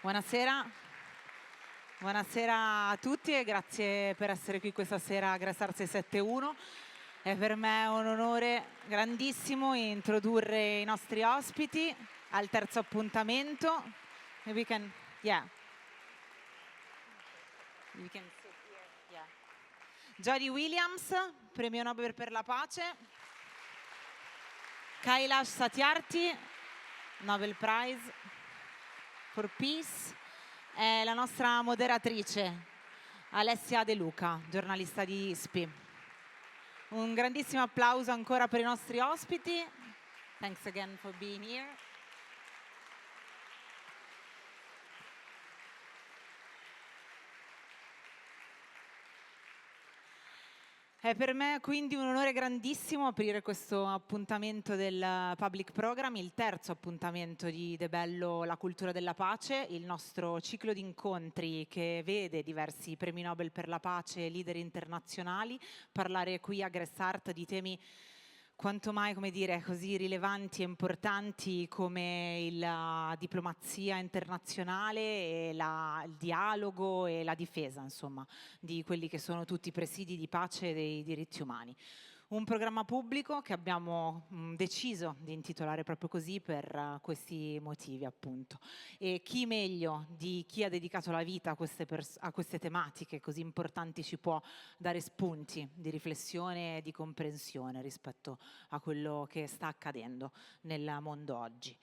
Buonasera. Buonasera a tutti e grazie per essere qui questa sera a Gres 671. È per me un onore grandissimo introdurre i nostri ospiti al terzo appuntamento. Maybe we can, yeah. You can sit here, yeah. Jody Williams, Premio Nobel per la pace. Kailash Satyarthi, Nobel Prize for Peace. È la nostra moderatrice, Alessia De Luca, giornalista di ISPI. Un grandissimo applauso ancora per i nostri ospiti. Thanks again for being here. È per me quindi un onore grandissimo aprire questo appuntamento del Public Program, il terzo appuntamento di Bello, la cultura della pace, il nostro ciclo di incontri che vede diversi premi Nobel per la pace e leader internazionali parlare qui a Gres Art di temi quanto mai, come dire, così rilevanti e importanti come la diplomazia internazionale e il dialogo e la difesa, insomma, di quelli che sono tutti i presidi di pace e dei diritti umani. Un programma pubblico che abbiamo deciso di intitolare proprio così per questi motivi, appunto. E chi meglio di chi ha dedicato la vita a queste tematiche così importanti ci può dare spunti di riflessione e di comprensione rispetto a quello che sta accadendo nel mondo oggi.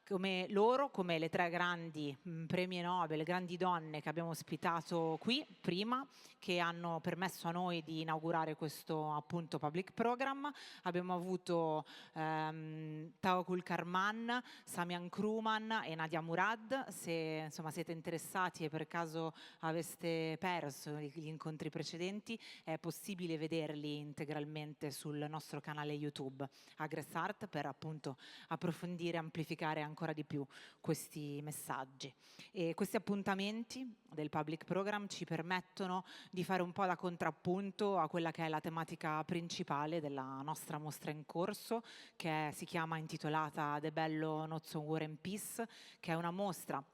Come loro, come le tre grandi premi Nobel, grandi donne che abbiamo ospitato qui prima, che hanno permesso a noi di inaugurare questo appunto public program, abbiamo avuto Tawakkul Karman, Samian Kruman e Nadia Murad. Se insomma siete interessati e per caso aveste perso gli incontri precedenti, è possibile vederli integralmente sul nostro canale YouTube a Gres Art per appunto approfondire e amplificare ancora di più questi messaggi. E questi appuntamenti del public program ci permettono di fare un po' da contrappunto a quella che è la tematica principale della nostra mostra in corso, che si chiama intitolata The Bello Not So War and Peace, che è una mostra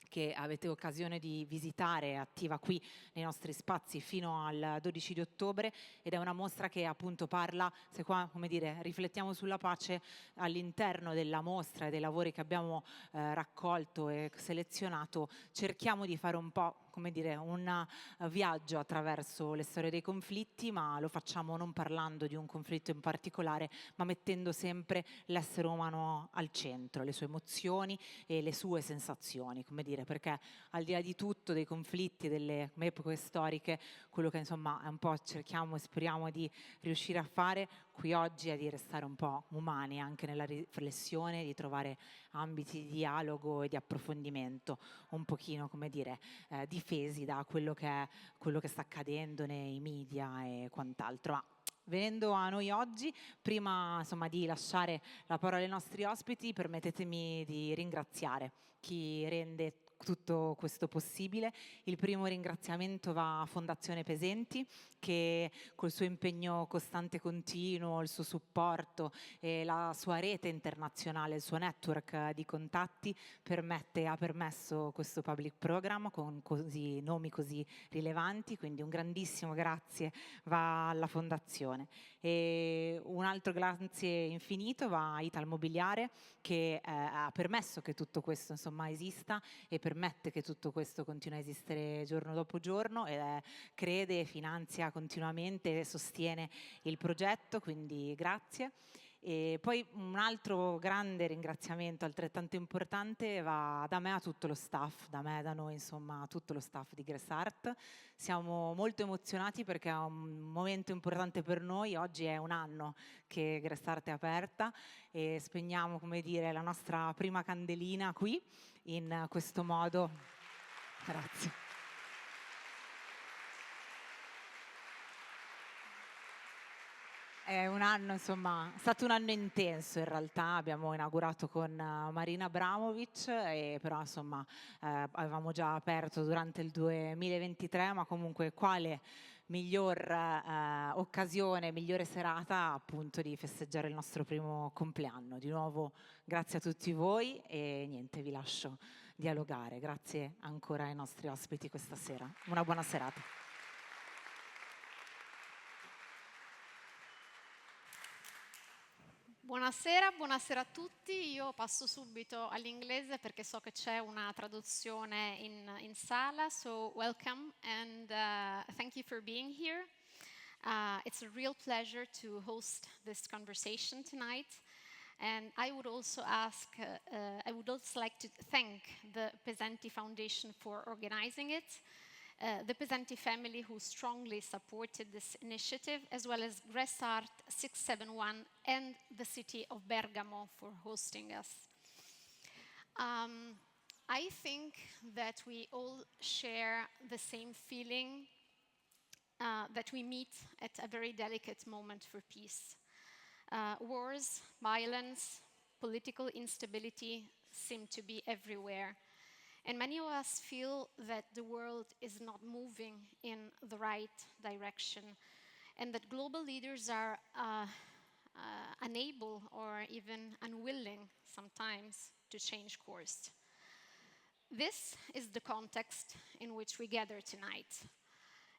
che avete occasione di visitare, attiva qui nei nostri spazi fino al 12 di ottobre, ed è una mostra che appunto parla, se qua, come dire, riflettiamo sulla pace all'interno della mostra e dei lavori che abbiamo raccolto e selezionato, cerchiamo di fare un po', come dire, un viaggio attraverso le storie dei conflitti, ma lo facciamo non parlando di un conflitto in particolare, ma mettendo sempre l'essere umano al centro, le sue emozioni e le sue sensazioni, come dire, perché al di là di tutto, dei conflitti, delle epoche storiche, quello che insomma è un po' cerchiamo e speriamo di riuscire a fare qui oggi è di restare un po' umani anche nella riflessione, di trovare ambiti di dialogo e di approfondimento un pochino, come dire, difesi da quello che sta accadendo nei media e quant'altro. Ma venendo a noi oggi, prima insomma di lasciare la parola ai nostri ospiti, permettetemi di ringraziare chi rende tutto questo possibile. Il primo ringraziamento va a Fondazione Pesenti, che col suo impegno costante e continuo, il suo supporto e la sua rete internazionale, il suo network di contatti ha permesso questo public program con nomi così rilevanti, quindi un grandissimo grazie va alla Fondazione. E un altro grazie infinito va a Ital Mobiliare, che ha permesso che tutto questo insomma esista e permette che tutto questo continui a esistere giorno dopo giorno, e crede, finanzia continuamente e sostiene il progetto, quindi grazie. E poi un altro grande ringraziamento altrettanto importante va da me a tutto lo staff, da me, da noi, insomma, a tutto lo staff di Gres Art. Siamo molto emozionati perché è un momento importante per noi. Oggi è un anno che Gres Art è aperta e spegniamo, come dire, la nostra prima candelina qui in questo modo. Grazie. È un anno, insomma, è stato un anno intenso in realtà. Abbiamo inaugurato con Marina Abramovic, però insomma avevamo già aperto durante il 2023, ma comunque quale miglior occasione, migliore serata appunto di festeggiare il nostro primo compleanno. Di nuovo grazie a tutti voi e niente, vi lascio dialogare. Grazie ancora ai nostri ospiti questa sera. Una buona serata. Buonasera, buonasera a tutti. Io passo subito all'inglese perché so che c'è una traduzione in sala. So welcome and thank you for being here. It's a real pleasure to host this conversation tonight. And I would also like to thank the Pesenti Foundation for organizing it, the Pesenti family who strongly supported this initiative, as well as Gres Art 671 and the city of Bergamo for hosting us. I think that we all share the same feeling that we meet at a very delicate moment for peace. Wars, violence, political instability seem to be everywhere. And many of us feel that the world is not moving in the right direction and that global leaders are unable or even unwilling sometimes to change course. This is the context in which we gather tonight,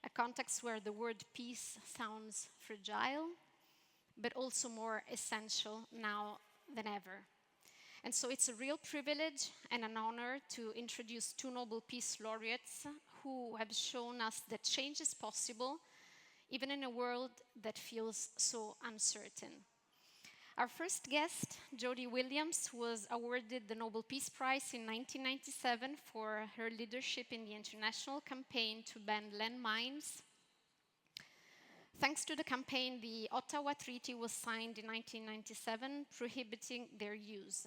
a context where the word peace sounds fragile, but also more essential now than ever. And so it's a real privilege and an honor to introduce two Nobel Peace Laureates who have shown us that change is possible, even in a world that feels so uncertain. Our first guest, Jody Williams, was awarded the Nobel Peace Prize in 1997 for her leadership in the international campaign to ban landmines. Thanks to the campaign, the Ottawa Treaty was signed in 1997, prohibiting their use.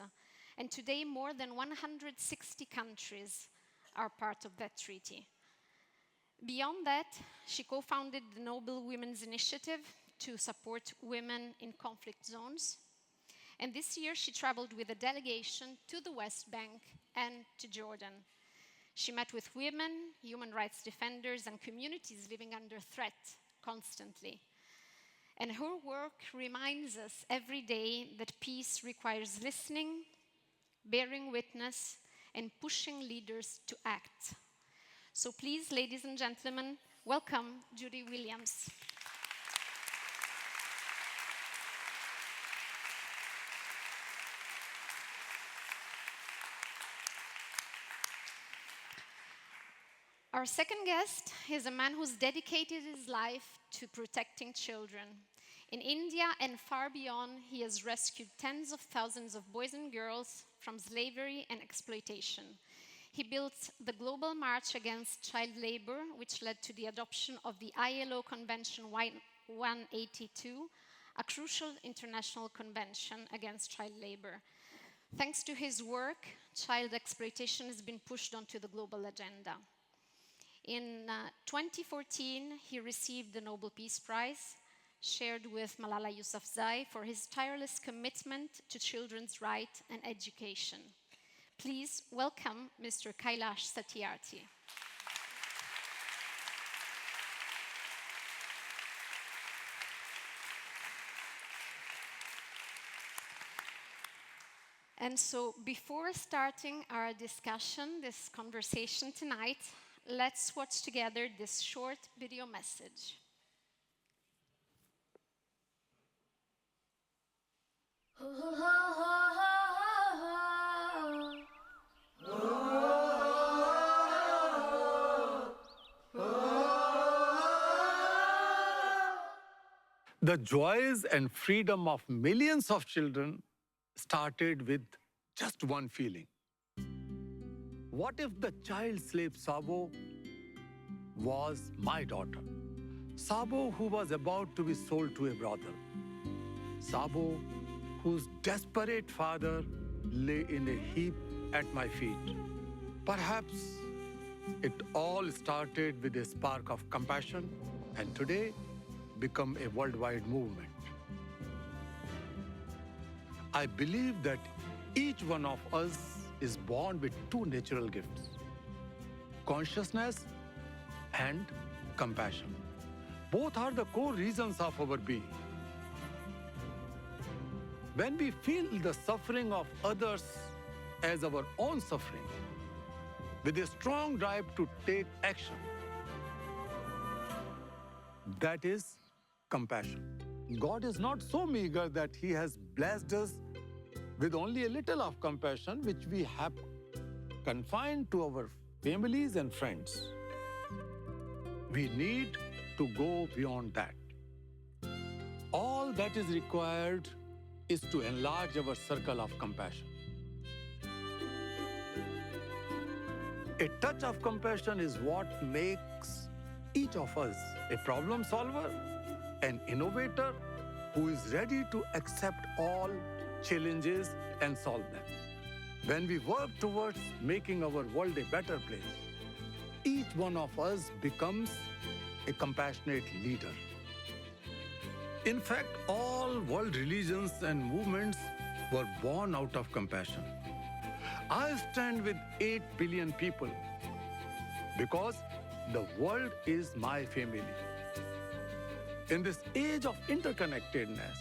And today, more than 160 countries are part of that treaty. Beyond that, she co-founded the Nobel Women's Initiative to support women in conflict zones. And this year, she traveled with a delegation to the West Bank and to Jordan. She met with women, human rights defenders, and communities living under threat constantly. And her work reminds us every day that peace requires listening, bearing witness, and pushing leaders to act. So please, ladies and gentlemen, welcome Jody Williams. Our second guest is a man who's dedicated his life to protecting children. In India and far beyond, he has rescued tens of thousands of boys and girls from slavery and exploitation. He built the Global March Against Child Labor, which led to the adoption of the ILO Convention 182, a crucial international convention against child labor. Thanks to his work, child exploitation has been pushed onto the global agenda. In 2014, he received the Nobel Peace Prize, shared with Malala Yousafzai for his tireless commitment to children's rights and education. Please welcome Mr. Kailash Satyarthi. And so before starting our discussion, this conversation tonight, let's watch together this short video message. The joys and freedom of millions of children started with just one feeling. What if the child slave Sabo was my daughter? Sabo, who was about to be sold to a brothel. Sabo, whose desperate father lay in a heap at my feet. Perhaps it all started with a spark of compassion and today become a worldwide movement. I believe that each one of us is born with two natural gifts, consciousness and compassion. Both are the core reasons of our being. When we feel the suffering of others as our own suffering, with a strong drive to take action. That is compassion. God is not so meager that He has blessed us with only a little of compassion, which we have confined to our families and friends. We need to go beyond that. All that is required is to enlarge our circle of compassion. A touch of compassion is what makes each of us a problem solver, an innovator who is ready to accept all challenges and solve them. When we work towards making our world a better place, each one of us becomes a compassionate leader. In fact, all world religions and movements were born out of compassion. I stand with 8 billion people because the world is my family. In this age of interconnectedness,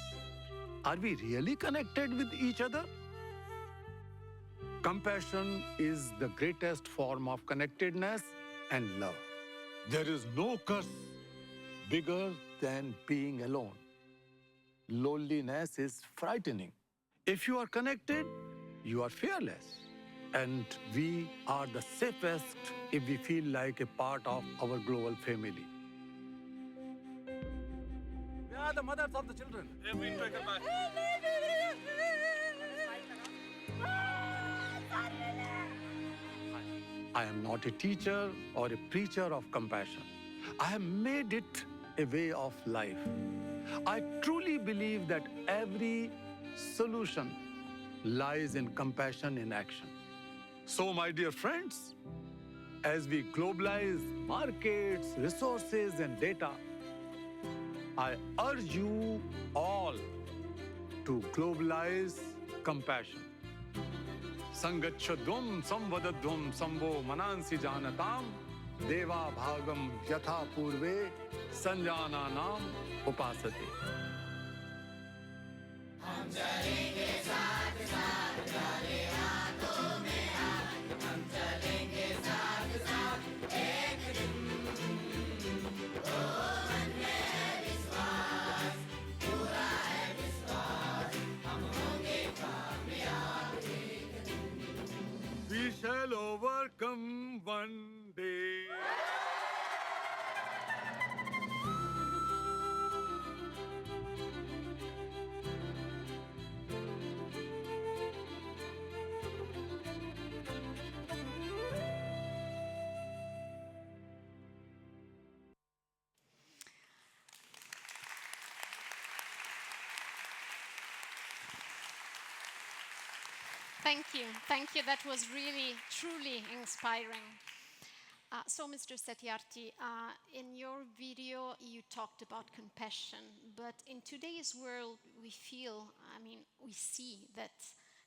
are we really connected with each other? Compassion is the greatest form of connectedness and love. There is no curse bigger than being alone. Loneliness is frightening. If you are connected, you are fearless. And we are the safest if we feel like a part of our global family. We are the mothers of the children. They have been taken back. I am not a teacher or a preacher of compassion. I have made it a way of life. I truly believe that every solution lies in compassion in action. So, my dear friends, as we globalize markets, resources, and data, I urge you all to globalize compassion. Sangachadvam samvadadvam sambo manansi janatam deva bhagam yatha purve sanjananam upasate. We shall overcome one day. Thank you. Thank you. That was really, truly inspiring. So, Mr. Satyarthi, in your video, you talked about compassion. But in today's world, we see that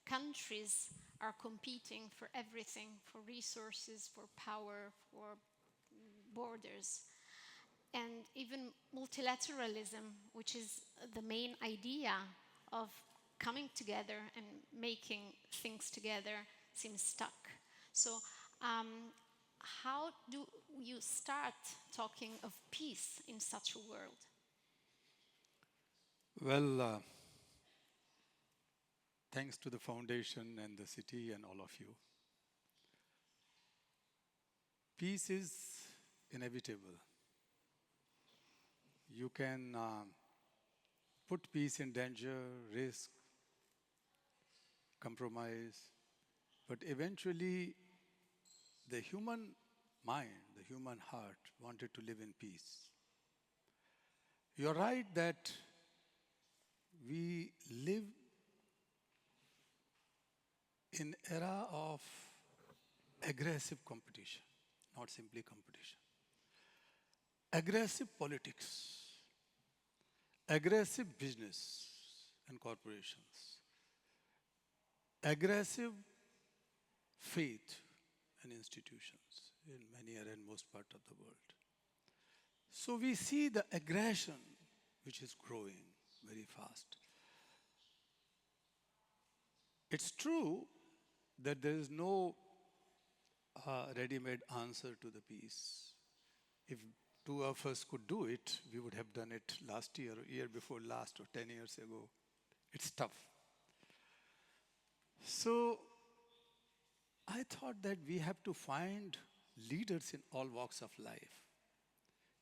countries are competing for everything, for resources, for power, for borders. And even multilateralism, which is the main idea of coming together and making things together, seems stuck. So how do you start talking of peace in such a world? Well, thanks to the foundation and the city and all of you. Peace is inevitable. You can put peace in danger, risk, compromise, but eventually the human mind, the human heart wanted to live in peace. You're right that we live in era of aggressive competition, not simply competition. Aggressive politics, aggressive business and corporations, aggressive faith and institutions in many and most part of the world. So we see the aggression which is growing very fast. It's true that there is no a ready-made answer to the peace. If two of us could do it, we would have done it last year, or year before last, or 10 years ago. It's tough. So I thought that we have to find leaders in all walks of life,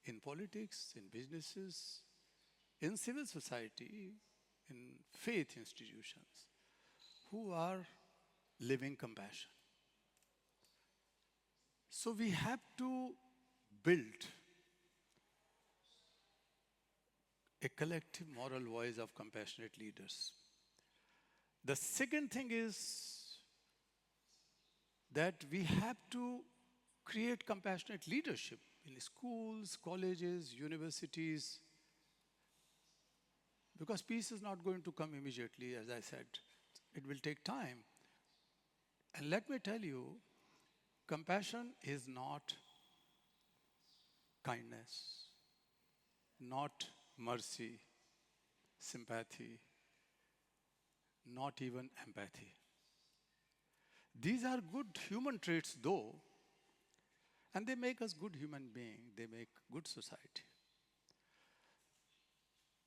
in politics, in businesses, in civil society, in faith institutions, who are living compassion. So we have to build a collective moral voice of compassionate leaders. The second thing is that we have to create compassionate leadership in schools, colleges, universities, because peace is not going to come immediately, as I said. It will take time. And let me tell you, compassion is not kindness, not mercy, sympathy, not even empathy. These are good human traits, though, and they make us good human beings. They make good society.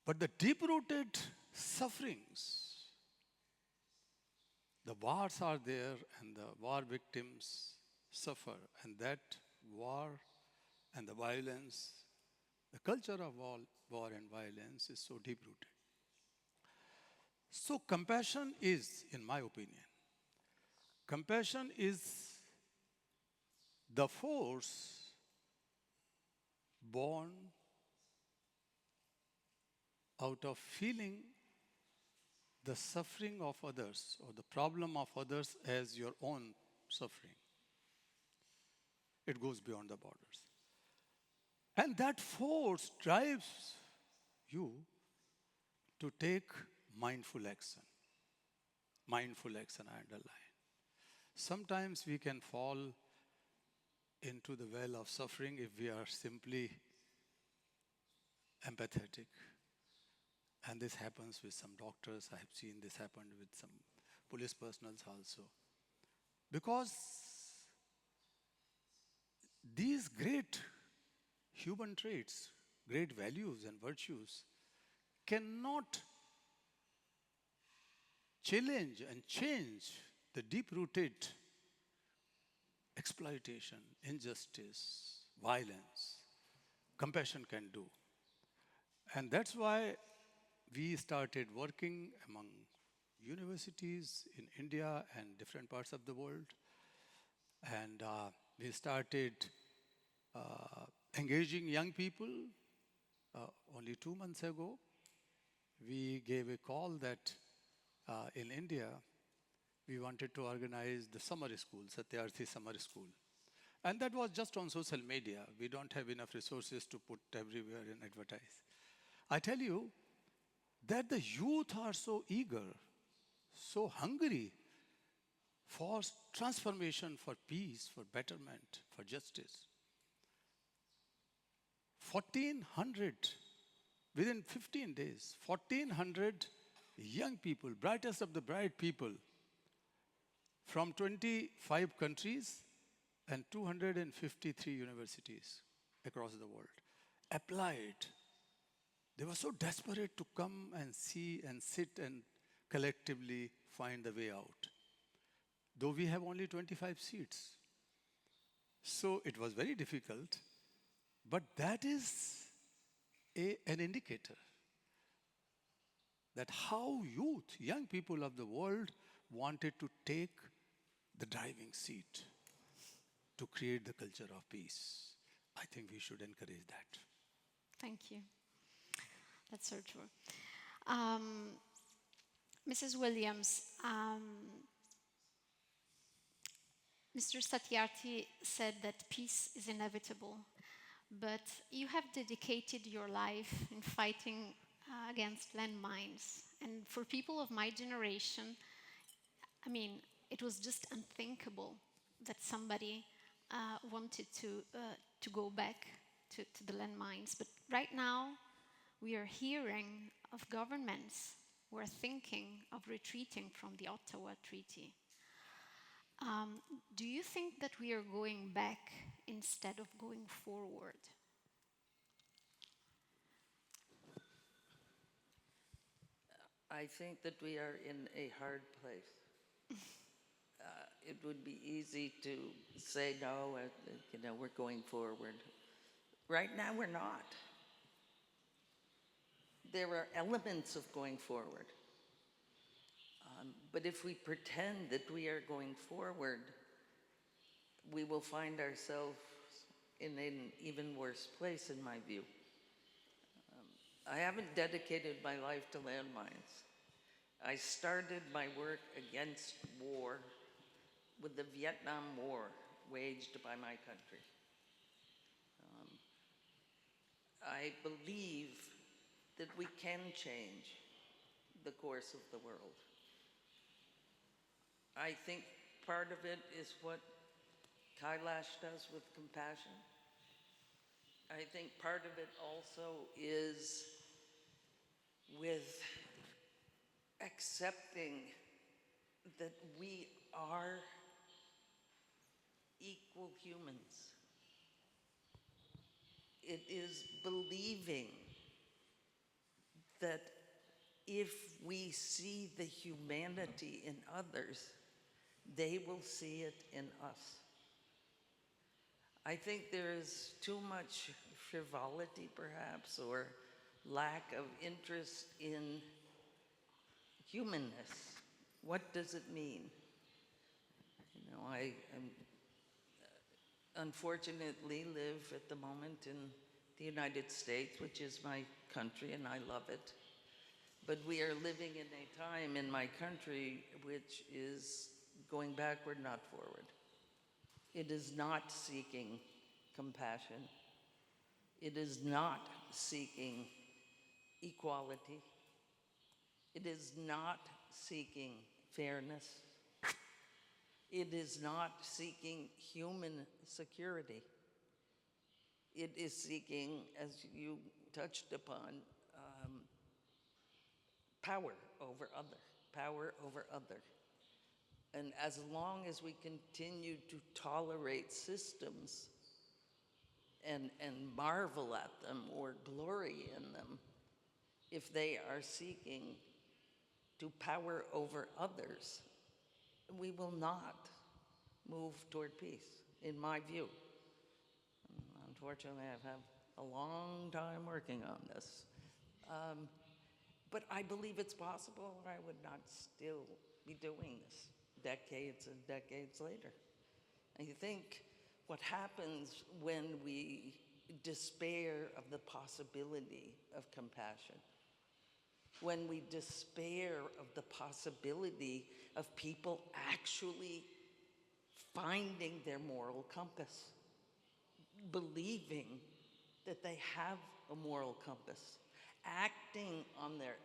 But the deep-rooted sufferings, the wars are there, and the war victims suffer, and that war and the violence, the culture of war and violence is so deep-rooted. So compassion is, in my opinion, compassion is the force born out of feeling the suffering of others or the problem of others as your own suffering. It goes beyond the borders. And that force drives you to take mindful action. Mindful action, I underline. Sometimes we can fall into the well of suffering if we are simply empathetic. And this happens with some doctors. I have seen this happen with some police personnel also. Because these great human traits, great values and virtues cannot challenge and change the deep-rooted exploitation, injustice, violence. Compassion can do. And that's why we started working among universities in India and different parts of the world. And we started engaging young people. Only 2 months ago, we gave a call that in India, we wanted to organize the summer school, Satyarthi Summer School. And that was just on social media. We don't have enough resources to put everywhere and advertise. I tell you that the youth are so eager, so hungry for transformation, for peace, for betterment, for justice. 1,400, within 15 days, 1,400 young people, brightest of the bright people, from 25 countries and 253 universities across the world, applied. They were so desperate to come and see and sit and collectively find the way out. Though we have only 25 seats. So it was very difficult, but that is an indicator that how youth, young people of the world wanted to take the driving seat to create the culture of peace. I think we should encourage that. Thank you. That's so true. Mrs. Williams, Mr. Satyarthi said that peace is inevitable, but you have dedicated your life in fighting against landmines. And for people of my generation, I mean, it was just unthinkable that somebody wanted to go back to the landmines. But right now, we are hearing of governments who are thinking of retreating from the Ottawa Treaty. Do you think that we are going back instead of going forward? I think that we are in a hard place. It would be easy to say, no, we're going forward. Right now, we're not. There are elements of going forward. But if we pretend that we are going forward, we will find ourselves in an even worse place, in my view. I haven't dedicated my life to landmines. I started my work against war with the Vietnam War waged by my country. I believe that we can change the course of the world. I think part of it is what Kailash does with compassion. I think part of it also is with accepting that we are equal humans. It is believing that if we see the humanity in others, they will see it in us. I think there is too much frivolity, perhaps, or lack of interest in humanness. What does it mean? I unfortunately live at the moment in the United States, which is my country, and I love it. But we are living in a time in my country which is going backward, not forward. It is not seeking compassion. It is not seeking equality. It is not seeking fairness. It is not seeking human security. It is seeking, as you touched upon, power over other. And as long as we continue to tolerate systems and marvel at them or glory in them, if they are seeking to power over others, we will not move toward peace, in my view. Unfortunately, I've had a long time working on this. But I believe it's possible, or I would not still be doing this decades and decades later. I think what happens when we despair of the possibility of compassion, when we despair of the possibility of people actually finding their moral compass, believing that they have a moral compass, acting on their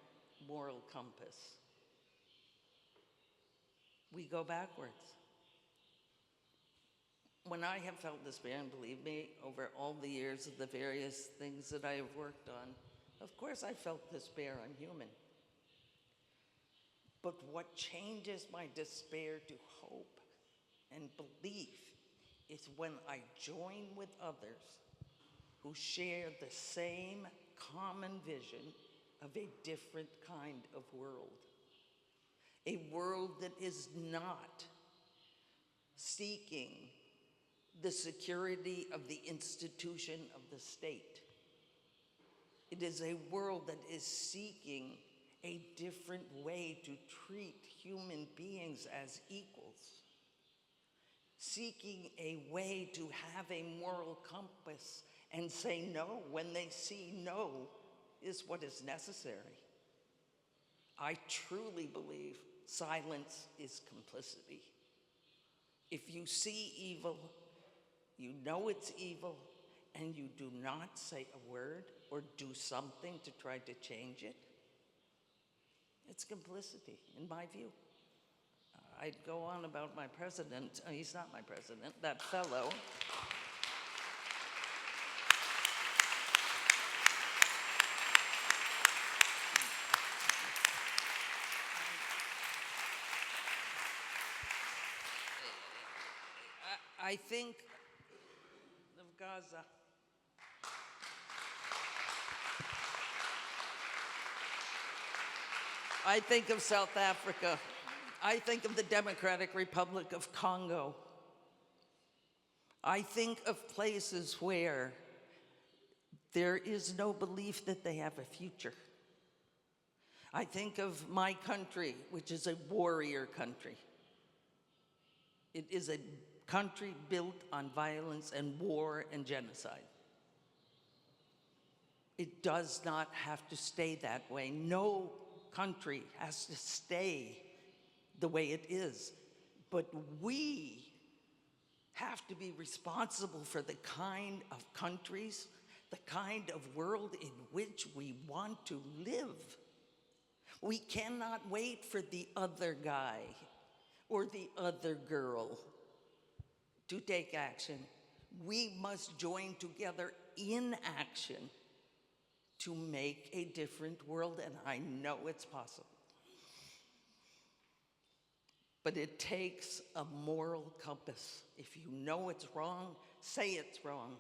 moral compass, we go backwards. When I have felt despair, and believe me, over all the years of the various things that I have worked on, of course I felt despair, I'm human. But what changes my despair to hope and belief is when I join with others who share the same common vision of a different kind of world. A world that is not seeking the security of the institution of the state. It is a world that is seeking a different way to treat human beings as equals, seeking a way to have a moral compass and say no when they see no is what is necessary. I truly believe silence is complicity. If you see evil, you know it's evil, and you do not say a word or do something to try to change it, it's complicity, in my view. I'd go on about my president. He's not my president, that fellow. I think of Gaza. I think of South Africa. I think of the Democratic Republic of Congo. I think of places where there is no belief that they have a future. I think of my country, which is a warrior country. It is a country built on violence and war and genocide. It does not have to stay that way. No country has to stay the way it is. But we have to be responsible for the kind of countries, the kind of world in which we want to live. We cannot wait for the other guy or the other girl to take action. We must join together in action to make a different world, and I know it's possible. But it takes a moral compass. If you know it's wrong, say it's wrong.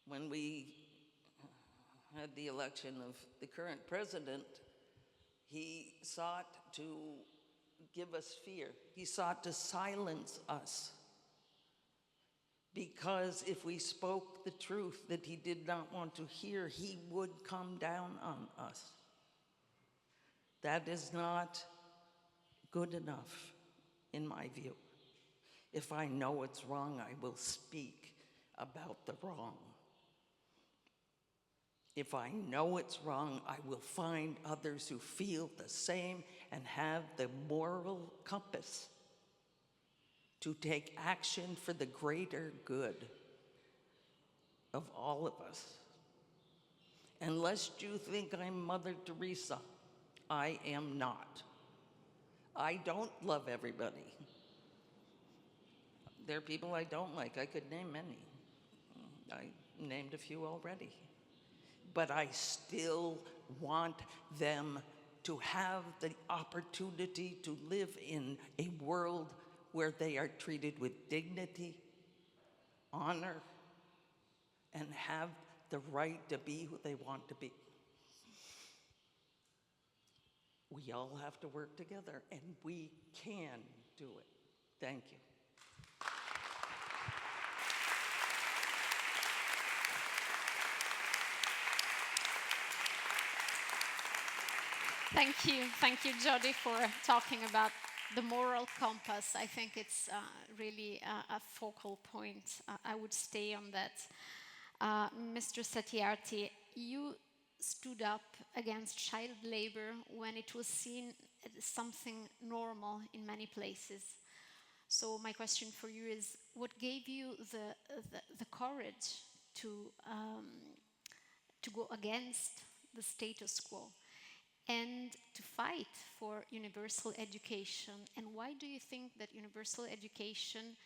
When we had the election of the current president, he sought to give us fear. He sought to silence us. Because if we spoke the truth that he did not want to hear, he would come down on us. That is not good enough, in my view. If I know it's wrong, I will speak about the wrong. If I know it's wrong, I will find others who feel the same and have the moral compass to take action for the greater good of all of us. And lest you think I'm Mother Teresa, I am not. I don't love everybody. There are people I don't like. I could name many. I named a few already. But I still want them to have the opportunity to live in a world where they are treated with dignity, honor, and have the right to be who they want to be. We all have to work together, and we can do it. Thank you. Thank you, Jody, for talking about the moral compass. I think it's really a focal point. I would stay on that. Mr. Satyarthi, you stood up against child labor when it was seen as something normal in many places. So my question for you is, what gave you the courage to go against the status quo and to fight for universal education? And why do you think that universal education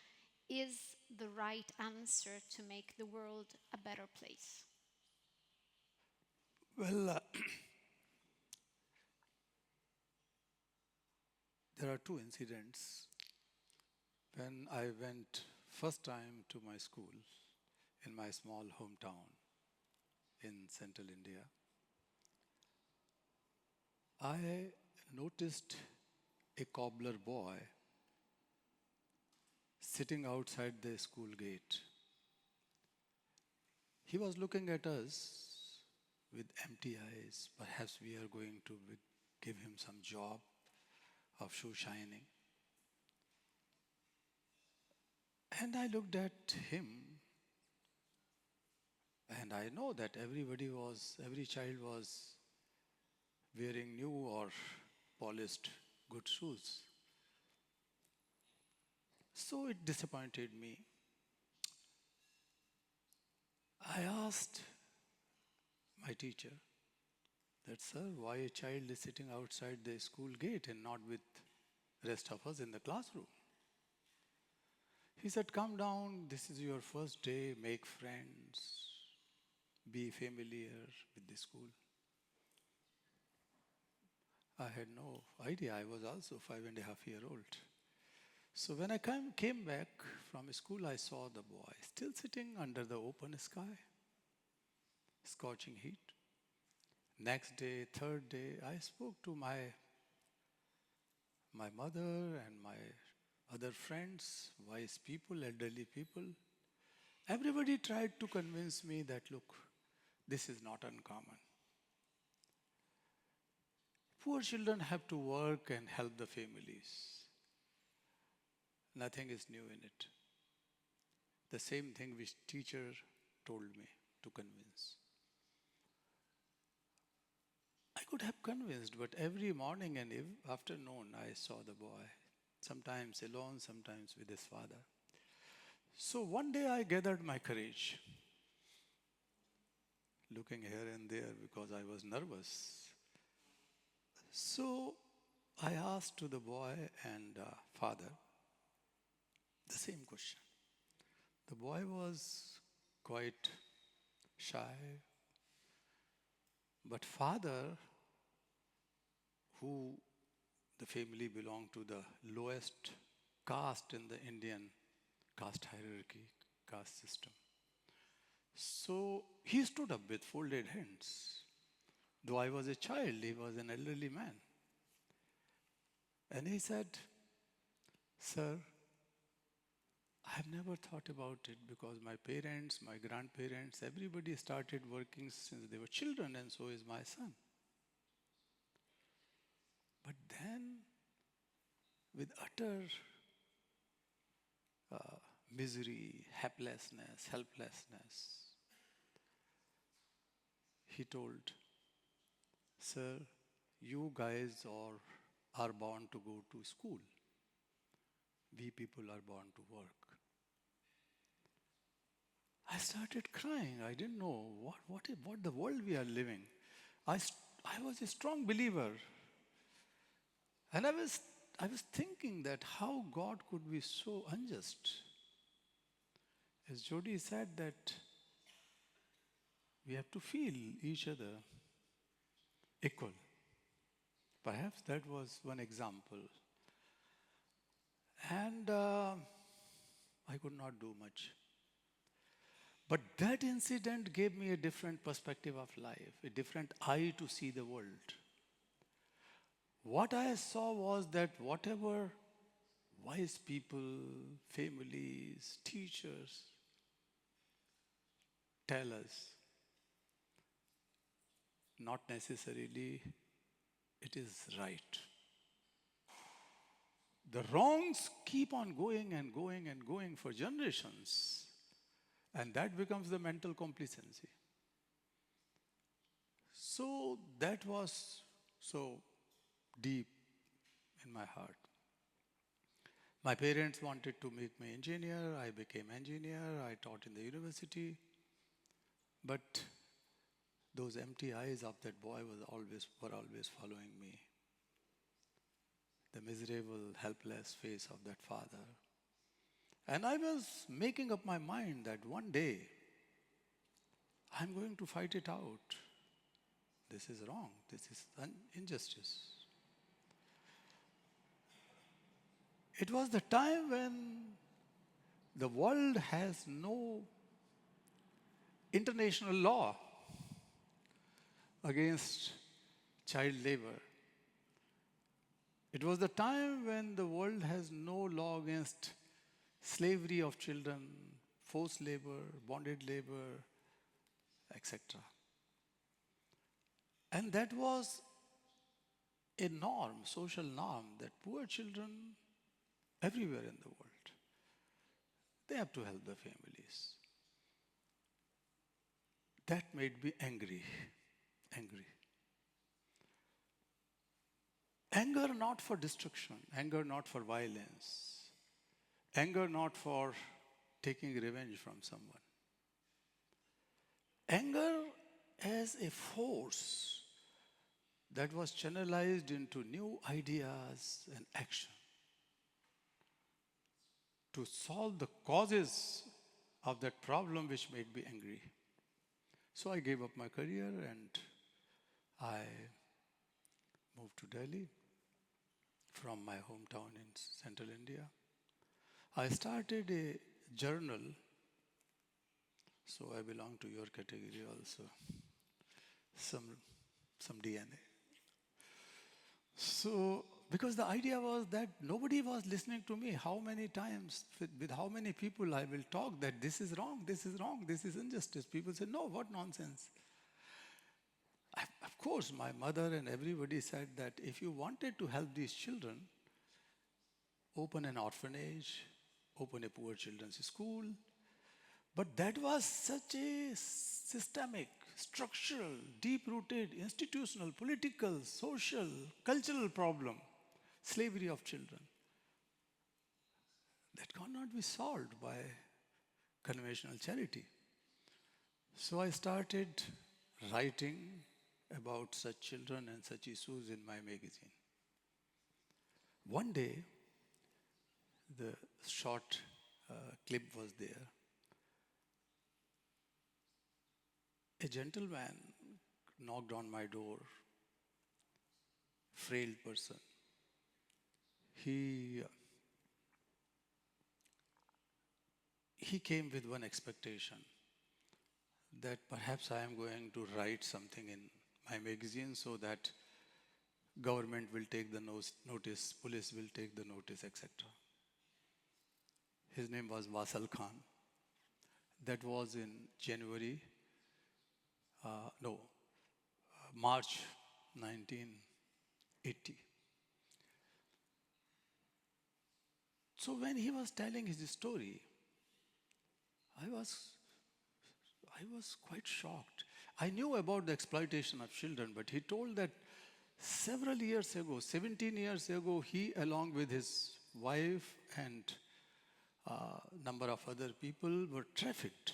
is the right answer to make the world a better place? Well, there are two incidents. When I went first time to my school in my small hometown in central India, I noticed a cobbler boy sitting outside the school gate. He was looking at us with empty eyes. Perhaps we are going to give him some job of shoe shining. And I looked at him, and I know that every child was wearing new or polished good shoes. So it disappointed me. I asked my teacher that, sir, why a child is sitting outside the school gate and not with the rest of us in the classroom? He said, come down, this is your first day, make friends, be familiar with the school. I had no idea. I was also 5.5 years old. So when I came back from school, I saw the boy still sitting under the open sky, scorching heat. Next day, third day, I spoke to my mother and my other friends, wise people, elderly people. Everybody tried to convince me that, look, this is not uncommon. Poor children have to work and help the families. Nothing is new in it. The same thing which teacher told me to convince. I could have convinced, but every morning and afternoon I saw the boy, sometimes alone, sometimes with his father. So one day I gathered my courage, looking here and there because I was nervous. So I asked to the boy and father the same question. The boy was quite shy, but father, who the family belonged to the lowest caste in the Indian caste hierarchy, caste system. So he stood up with folded hands. Though I was a child, he was an elderly man. And he said, "Sir, I have never thought about it because my parents, my grandparents, everybody started working since they were children, and so is my son. But then, with utter misery, helplessness, he told, "Sir, you guys are born to go to school. We people are born to work." I started crying. I didn't know what the world we are living. I was a strong believer. And I was thinking that how God could be so unjust. As Jody said, that we have to feel each other equal. Perhaps that was one example. And I could not do much. But that incident gave me a different perspective of life, a different eye to see the world. What I saw was that whatever wise people, families, teachers tell us, not necessarily it is right. The wrongs keep on going and going and going for generations. And that becomes the mental complacency. So that was so deep in my heart. My parents wanted to make me engineer. I became engineer. I taught in the university. But those empty eyes of that boy were always following me. The miserable, helpless face of that father. And I was making up my mind that one day, I'm going to fight it out. This is wrong. This is injustice. It was the time when the world has no international law against child labor. It was the time when the world has no law against slavery of children, forced labor, bonded labor, etc. And that was a norm, social norm, that poor children everywhere in the world, they have to help the families. That made me angry. Anger not for destruction, anger not for violence, anger not for taking revenge from someone. Anger as a force that was channelized into new ideas and action to solve the causes of that problem which made me angry. So I gave up my career and I moved to Delhi from my hometown in central India. I started a journal, so I belong to your category also, some DNA. So, because the idea was that nobody was listening to me. How many times, with how many people I will talk that this is wrong, this is wrong, this is injustice. People say, no, what nonsense. Of course, my mother and everybody said that if you wanted to help these children, open an orphanage, open a poor children's school. But that was such a systemic, structural, deep-rooted, institutional, political, social, cultural problem, slavery of children, that cannot be solved by conventional charity. So I started writing about such children and such issues in my magazine. One day, the short clip was there. A gentleman knocked on my door, frail person. He came with one expectation, that perhaps I am going to write something in my magazine so that government will take the notice, police will take the notice, etc. His name was Wasal Khan. That was in March 1980. So when he was telling his story, I was quite shocked. I knew about the exploitation of children, but he told that several years ago, 17 years ago, he, along with his wife and number of other people, were trafficked,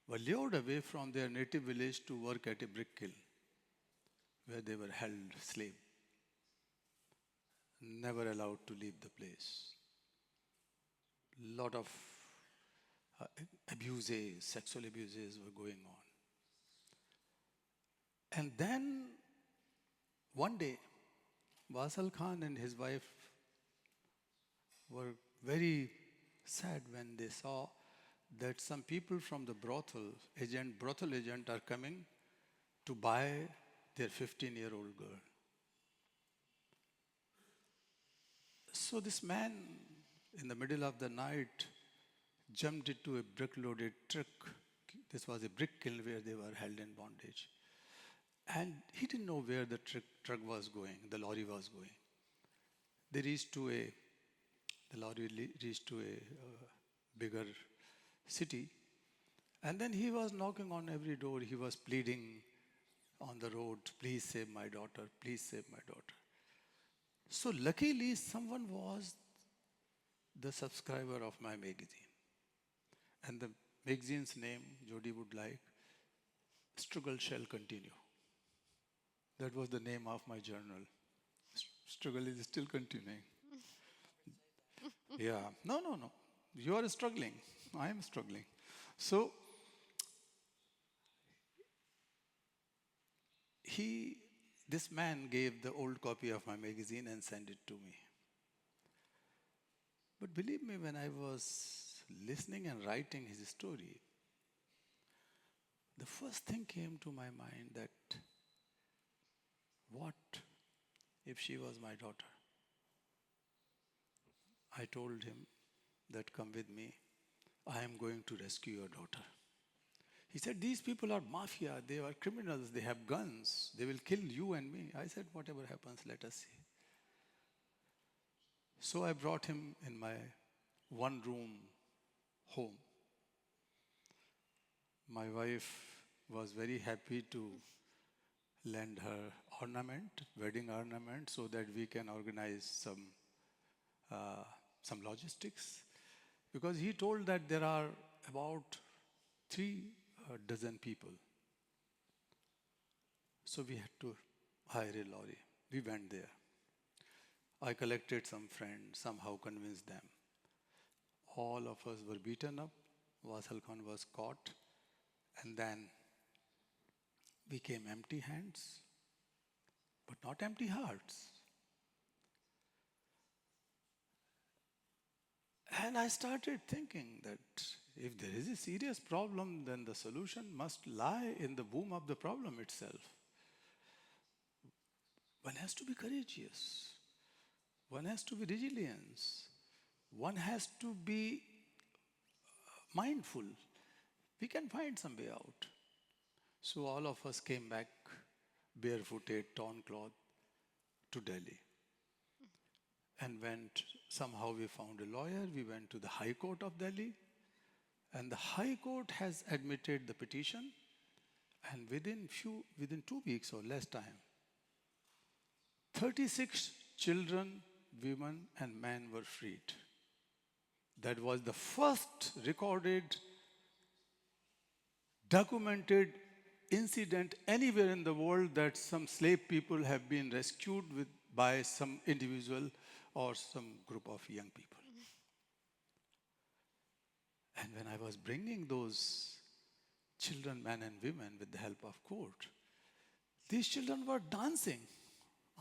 were lured away from their native village to work at a brick kiln, where they were held slave, never allowed to leave the place. Lot of abuses, sexual abuses were going on. And then, one day, Wasal Khan and his wife were very sad when they saw that some people from the brothel agent are coming to buy their 15-year-old girl. So this man, in the middle of the night, jumped into a brick-loaded truck. This was a brick kiln where they were held in bondage. And he didn't know where the truck was going, the lorry was going. The lorry reached to a bigger city. And then he was knocking on every door. He was pleading on the road, please save my daughter, please save my daughter. So luckily, someone was the subscriber of my magazine. And the magazine's name, Jody would like, Struggle Shall Continue. That was the name of my journal. Struggle is still continuing. Yeah, no. You are struggling. I am struggling. So, this man gave the old copy of my magazine and sent it to me. But believe me, when I was listening and writing his story, the first thing came to my mind that, what if she was my daughter? I told him that, come with me, I am going to rescue your daughter. He said, these people are mafia, they are criminals, they have guns, they will kill you and me. I said, whatever happens, let us see. So I brought him in my one-room home. My wife was very happy to lend her ornament, wedding ornament, so that we can organize some logistics. Because he told that there are about 3 dozen people. So we had to hire a lorry. We went there. I collected some friends, somehow convinced them. All of us were beaten up. Wasal Khan was caught. And then we came empty hands, but not empty hearts. And I started thinking that if there is a serious problem, then the solution must lie in the womb of the problem itself. One has to be courageous. One has to be resilient. One has to be mindful. We can find some way out. So all of us came back barefooted, torn cloth, to Delhi. And somehow we found a lawyer, we went to the High Court of Delhi, and the High Court has admitted the petition, and within 2 weeks or less time, 36 children, women and men were freed. That was the first recorded, documented incident anywhere in the world that some slave people have been rescued by some individual or some group of young people. And when I was bringing those children, men and women, with the help of court, these children were dancing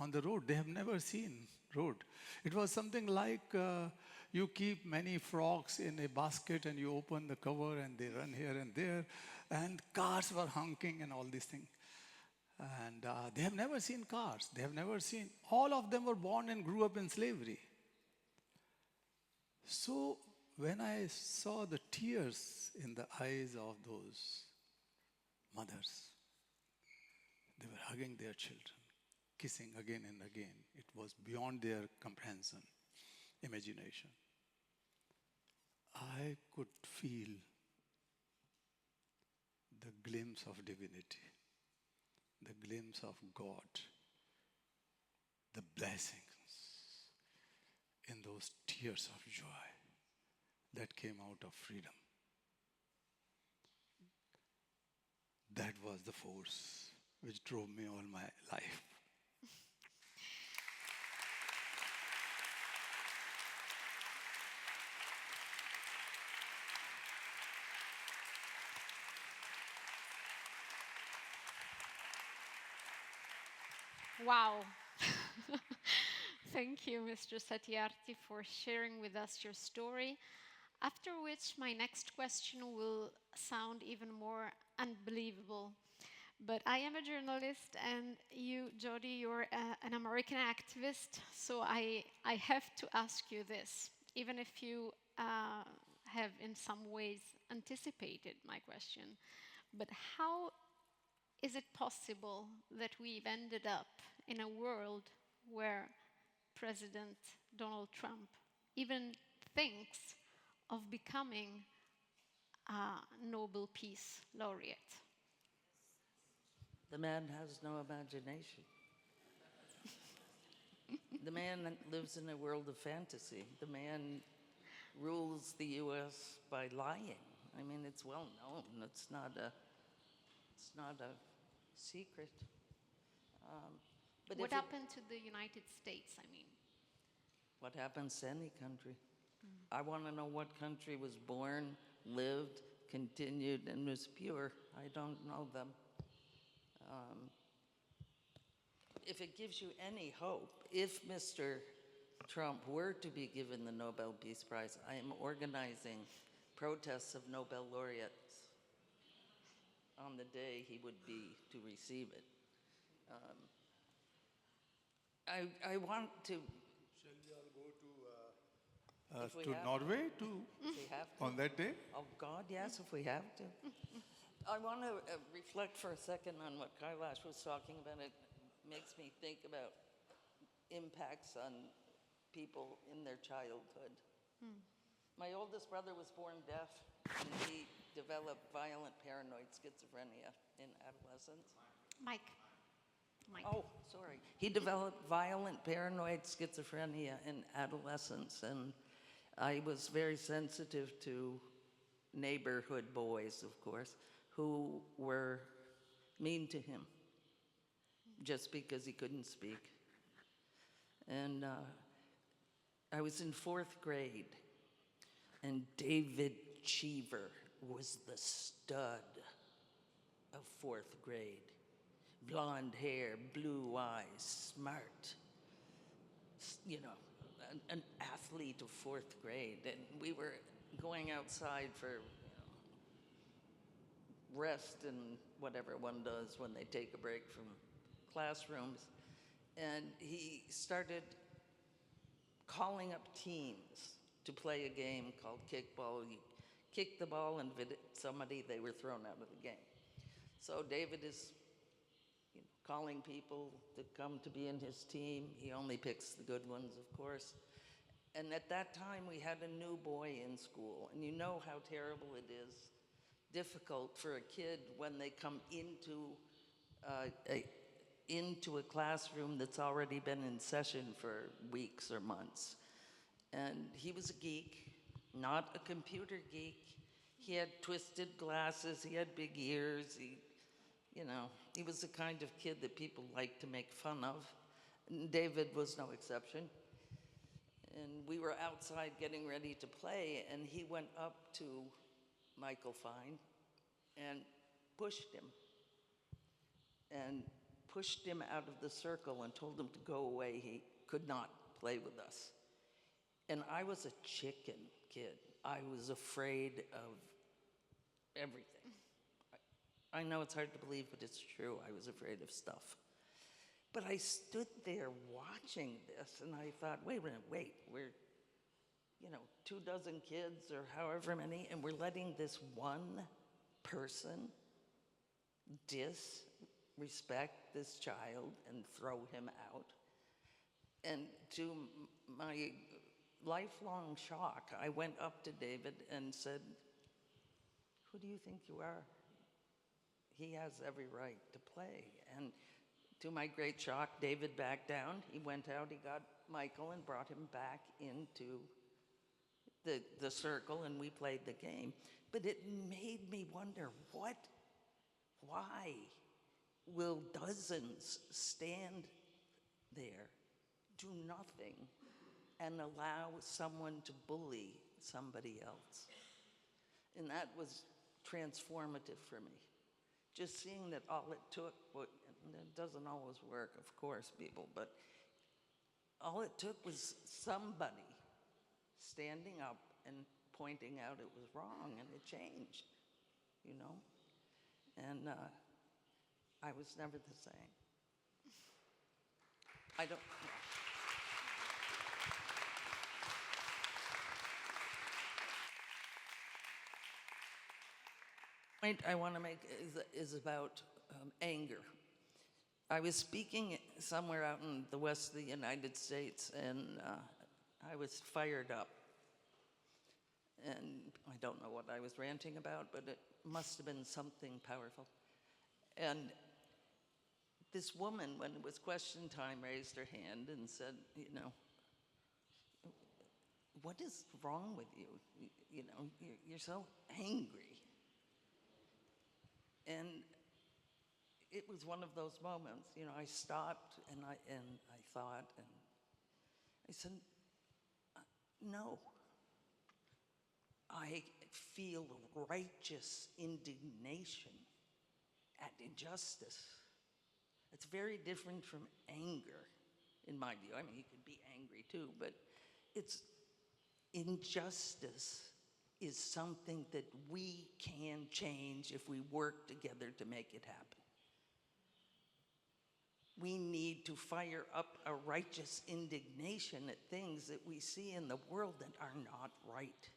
on the road. They have never seen road. It was something like you keep many frogs in a basket and you open the cover and they run here and there, and cars were honking and all these things. And they have never seen cars. They have never seen. All of them were born and grew up in slavery. So when I saw the tears in the eyes of those mothers, they were hugging their children, kissing again and again. It was beyond their comprehension, imagination. I could feel the glimpse of divinity, the glimpse of God, the blessings in those tears of joy that came out of freedom. That was the force which drove me all my life. Wow. Thank you, Mr. Satyarthi, for sharing with us your story. After which, my next question will sound even more unbelievable. But I am a journalist, and you, Jody, you're an American activist, so I have to ask you this, even if you have in some ways anticipated my question. But how is it possible that we've ended up in a world where President Donald Trump even thinks of becoming a Nobel Peace Laureate? The man has no imagination. The man lives in a world of fantasy. The man rules the U.S. by lying. I mean, it's well known. It's not a secret. But what happened to the United States, I mean? What happens to any country? I want to know what country was born, lived, continued, and was pure. I don't know them. If it gives you any hope, if Mr. Trump were to be given the Nobel Peace Prize, I am organizing protests of Nobel laureates on the day he would be to receive it. I want to. Shall we all go to Norway If we have to. on that day? Oh God, yes, if we have to. I want to reflect for a second on what Kailash was talking about. It makes me think about impacts on people in their childhood. My oldest brother was born deaf, and he developed violent paranoid schizophrenia in adolescence. Mike. Oh, sorry. He developed violent paranoid schizophrenia in adolescence, and I was very sensitive to neighborhood boys, of course, who were mean to him just because he couldn't speak. And I was in 4th grade, and David Cheever was the stud of 4th grade. Blonde hair, blue eyes, smart, you know, an athlete of fourth grade, and we were going outside for rest and whatever one does when they take a break from classrooms. And he started calling up teams to play a game called kickball. You kick the ball and if it hit somebody, they were thrown out of the game. So David is calling people to come to be in his team. He only picks the good ones, of course. And at that time, we had a new boy in school. And you know how terrible it is, difficult for a kid when they come into a classroom that's already been in session for weeks or months. And he was a geek, not a computer geek. He had twisted glasses, he had big ears, he was the kind of kid that people like to make fun of. And David was no exception. And we were outside getting ready to play, and he went up to Michael Fine and pushed him. And pushed him out of the circle and told him to go away. He could not play with us. And I was a chicken kid. I was afraid of everything. I know it's hard to believe, but it's true. I was afraid of stuff. But I stood there watching this, and I thought, wait a minute, we're 24 kids or however many, and we're letting this one person disrespect this child and throw him out. And to my lifelong shock, I went up to David and said, who do you think you are? He has every right to play. And to my great shock, David backed down. He went out, he got Michael and brought him back into the circle, and we played the game. But it made me wonder, why will dozens stand there, do nothing, and allow someone to bully somebody else? And that was transformative for me. Just seeing that all it took, and it doesn't always work, of course, people, but all it took was somebody standing up and pointing out it was wrong, and it changed, And I was never the same. I don't. Point I want to make is about anger. I was speaking somewhere out in the west of the United States, and I was fired up. And I don't know what I was ranting about, but it must have been something powerful. And this woman, when it was question time, raised her hand and said, what is wrong with you? You're so angry. And it was one of those moments, I stopped and I thought, and I said, no. I feel righteous indignation at injustice. It's very different from anger, in my view. I mean, you could be angry too, but injustice is something that we can change if we work together to make it happen. We need to fire up a righteous indignation at things that we see in the world that are not right.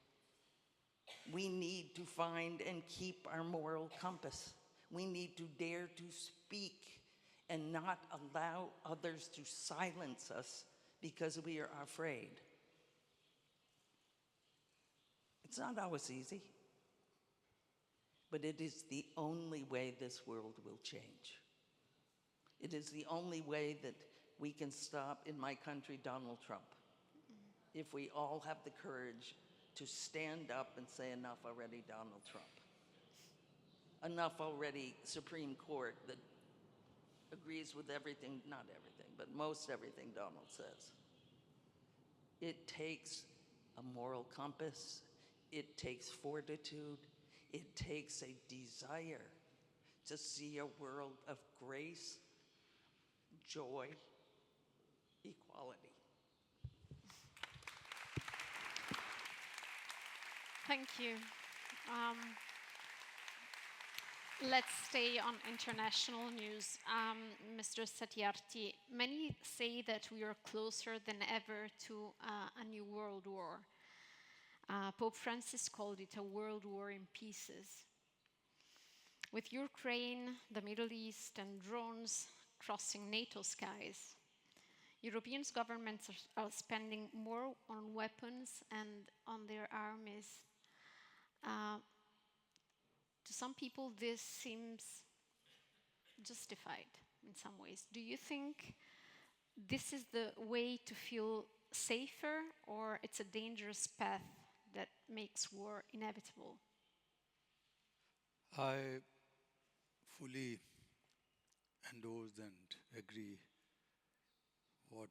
We need to find and keep our moral compass. We need to dare to speak and not allow others to silence us because we are afraid. It's not always easy, but it is the only way this world will change. It is the only way that we can stop, in my country, Donald Trump. If we all have the courage to stand up and say, enough already, Donald Trump. Enough already, Supreme Court, that agrees with everything, not everything, but most everything Donald says. It takes a moral compass. It takes fortitude. It takes a desire to see a world of grace, joy, equality. Thank you. Let's stay on international news. Mr. Satyarthi, many say that we are closer than ever to a new world war. Pope Francis called it a world war in pieces. With Ukraine, the Middle East, and drones crossing NATO skies, European governments are spending more on weapons and on their armies. To some people, this seems justified in some ways. Do you think this is the way to feel safer, or it's a dangerous path that makes war inevitable? I fully endorse and agree what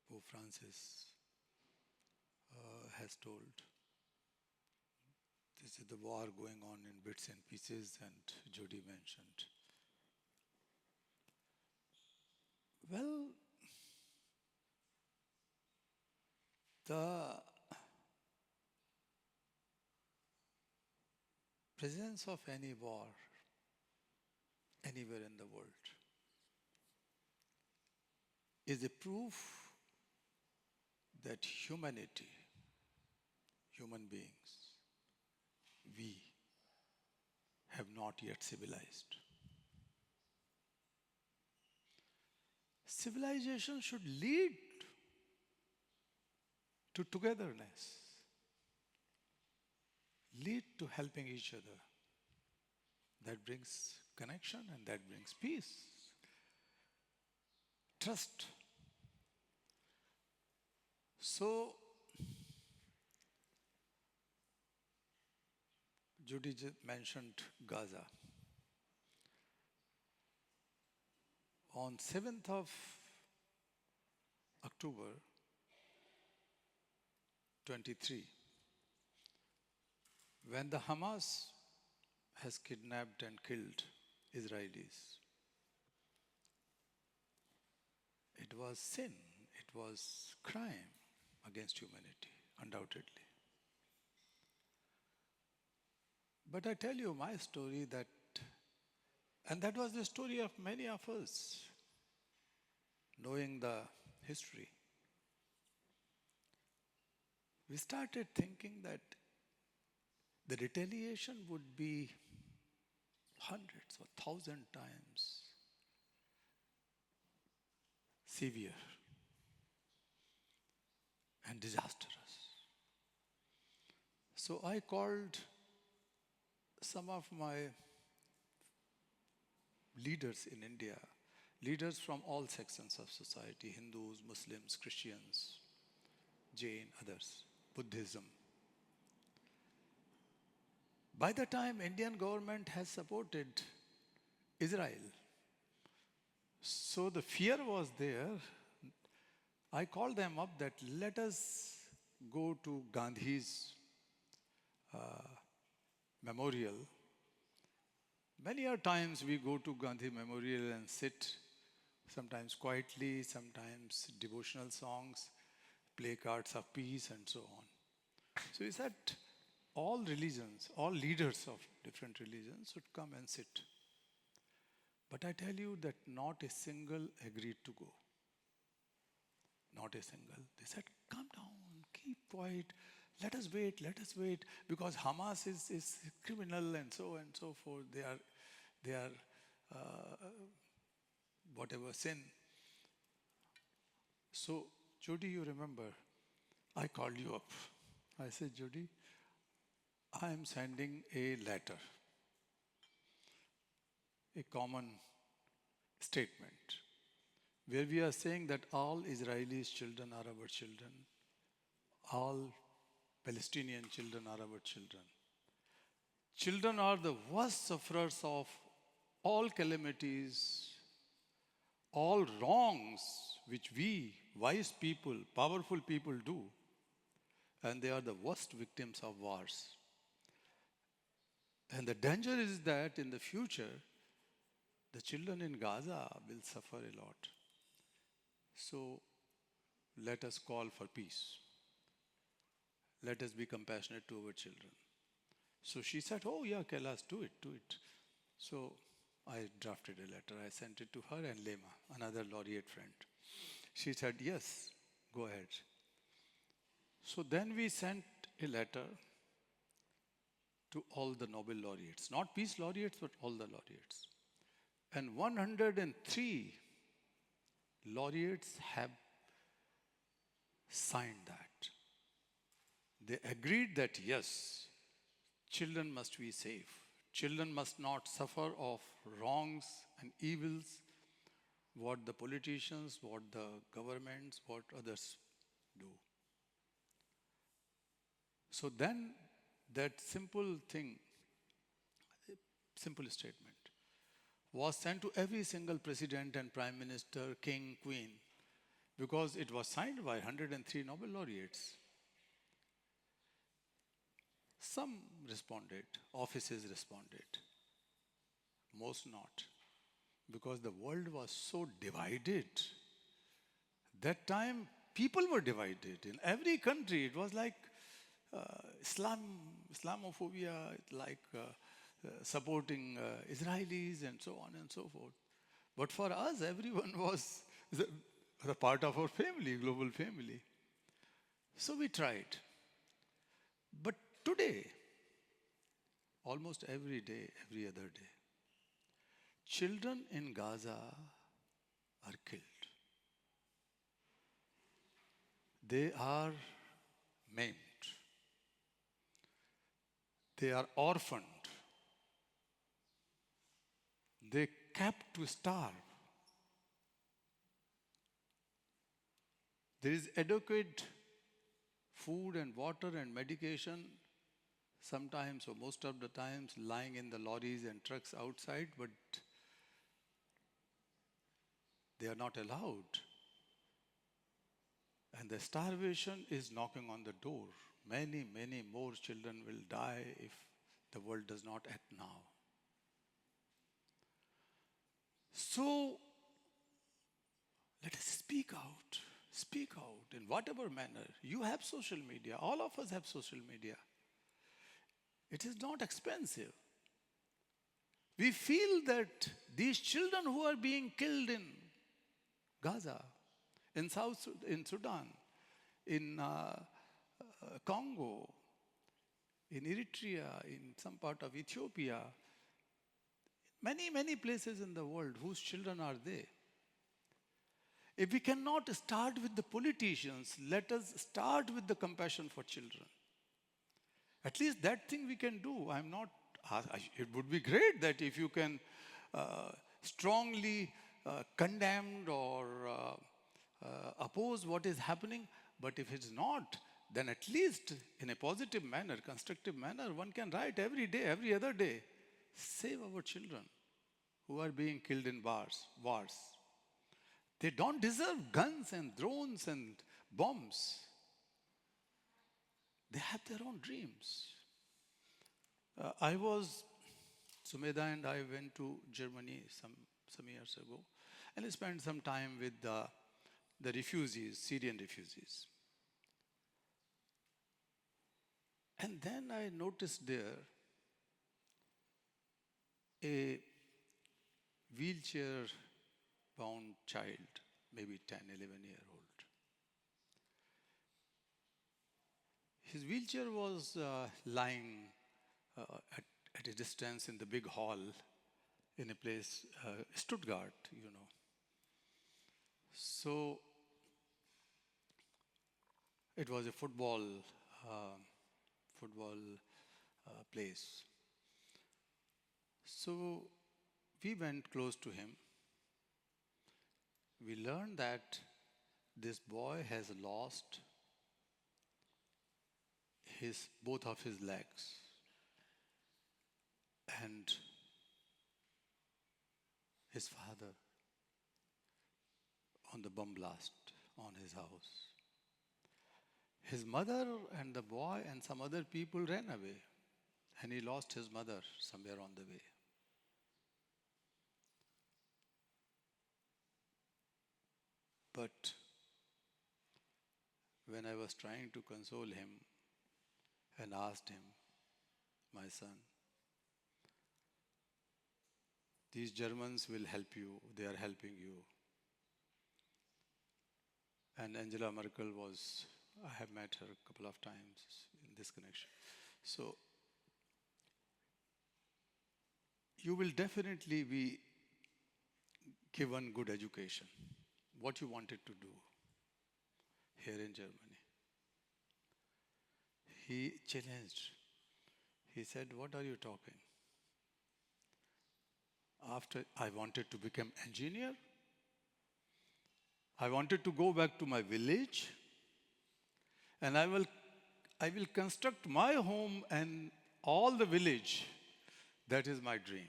Pope Francis has told. This is the war going on in bits and pieces, and Jody mentioned. Well, the presence of any war anywhere in the world is a proof that humanity, human beings, we have not yet civilized. Civilization should lead to togetherness, lead to helping each other. That brings connection and that brings peace, trust. So, Judy mentioned Gaza. On 7th of October 23, when the Hamas has kidnapped and killed Israelis, it was sin, it was crime against humanity, undoubtedly. But I tell you my story that, and that was the story of many of us, knowing the history. We started thinking that the retaliation would be hundreds or 1,000 times severe and disastrous. So I called some of my leaders in India, leaders from all sections of society, Hindus, Muslims, Christians, Jain, others, Buddhism. By the time Indian government has supported Israel, so the fear was there. I called them up that let us go to Gandhi's memorial. Many a times we go to Gandhi Memorial and sit, sometimes quietly, sometimes devotional songs, play cards of peace and so on. So he said all religions, all leaders of different religions should come and sit. But I tell you that not a single agreed to go. Not a single. They said, calm down, keep quiet, let us wait, because Hamas is criminal and so forth. They are whatever sin. So, Jody, you remember, I called you up. I said, Jody, I am sending a letter, a common statement, where we are saying that all Israelis' children are our children, all Palestinian children are our children. Children are the worst sufferers of all calamities, all wrongs which we, wise people, powerful people do, and they are the worst victims of wars. And the danger is that in the future, the children in Gaza will suffer a lot. So let us call for peace. let us be compassionate to our children. So she said, oh yeah, Kailash, do it. So I drafted a letter. I sent it to her and Lema, another laureate friend. She said, yes, go ahead. So then we sent a letter to all the Nobel laureates, not peace laureates, but all the laureates. And 103 laureates have signed that. They agreed that yes, children must be safe. Children must not suffer of wrongs and evils, what the politicians, what the governments, what others do. So then that simple thing, simple statement, was sent to every single president and prime minister, king, queen, because it was signed by 103 Nobel laureates. Some responded, offices responded, most not, because the world was so divided. That time, people were divided. In every country, it was like Islamophobia, like supporting Israelis and so on and so forth. But for us, everyone was the part of our family, global family. So we tried. But today, almost every day, every other day, children in Gaza are killed. They are maimed. They are orphaned. They kept to starve. There is adequate food and water and medication, sometimes or most of the times lying in the lorries and trucks outside, but they are not allowed. And the starvation is knocking on the door. Many, many more children will die if the world does not act now. So, let us speak out. Speak out in whatever manner. You have social media. All of us have social media. It is not expensive. We feel that these children who are being killed in Gaza, in Sudan, in Congo, in Eritrea, in some part of Ethiopia, many, many places in the world, whose children are they? If we cannot start with the politicians, let us start with the compassion for children. At least that thing we can do. It would be great that if you can strongly condemn or oppose what is happening, but if it's not, then at least in a positive manner, constructive manner, one can write every day, every other day, save our children who are being killed in wars. They don't deserve guns and drones and bombs. They have their own dreams. Sumedha and I went to Germany some years ago, and I spent some time with the refugees, Syrian refugees. And then I noticed there a wheelchair-bound child, maybe 10, 11-year-old. His wheelchair was lying at a distance in the big hall in a place, Stuttgart, you know. So it was a football place. So we went close to him. We learned that this boy has lost both of his legs, and his father on the bomb blast on his house. His mother and the boy and some other people ran away, and he lost his mother somewhere on the way. But when I was trying to console him, and asked him, my son, these Germans will help you, they are helping you. And Angela Merkel was, I have met her a couple of times in this connection. So, you will definitely be given good education, what you wanted to do here in Germany. He challenged. He said, what are you talking? After I wanted to become engineer, I wanted to go back to my village, and I will construct my home and all the village. That is my dream.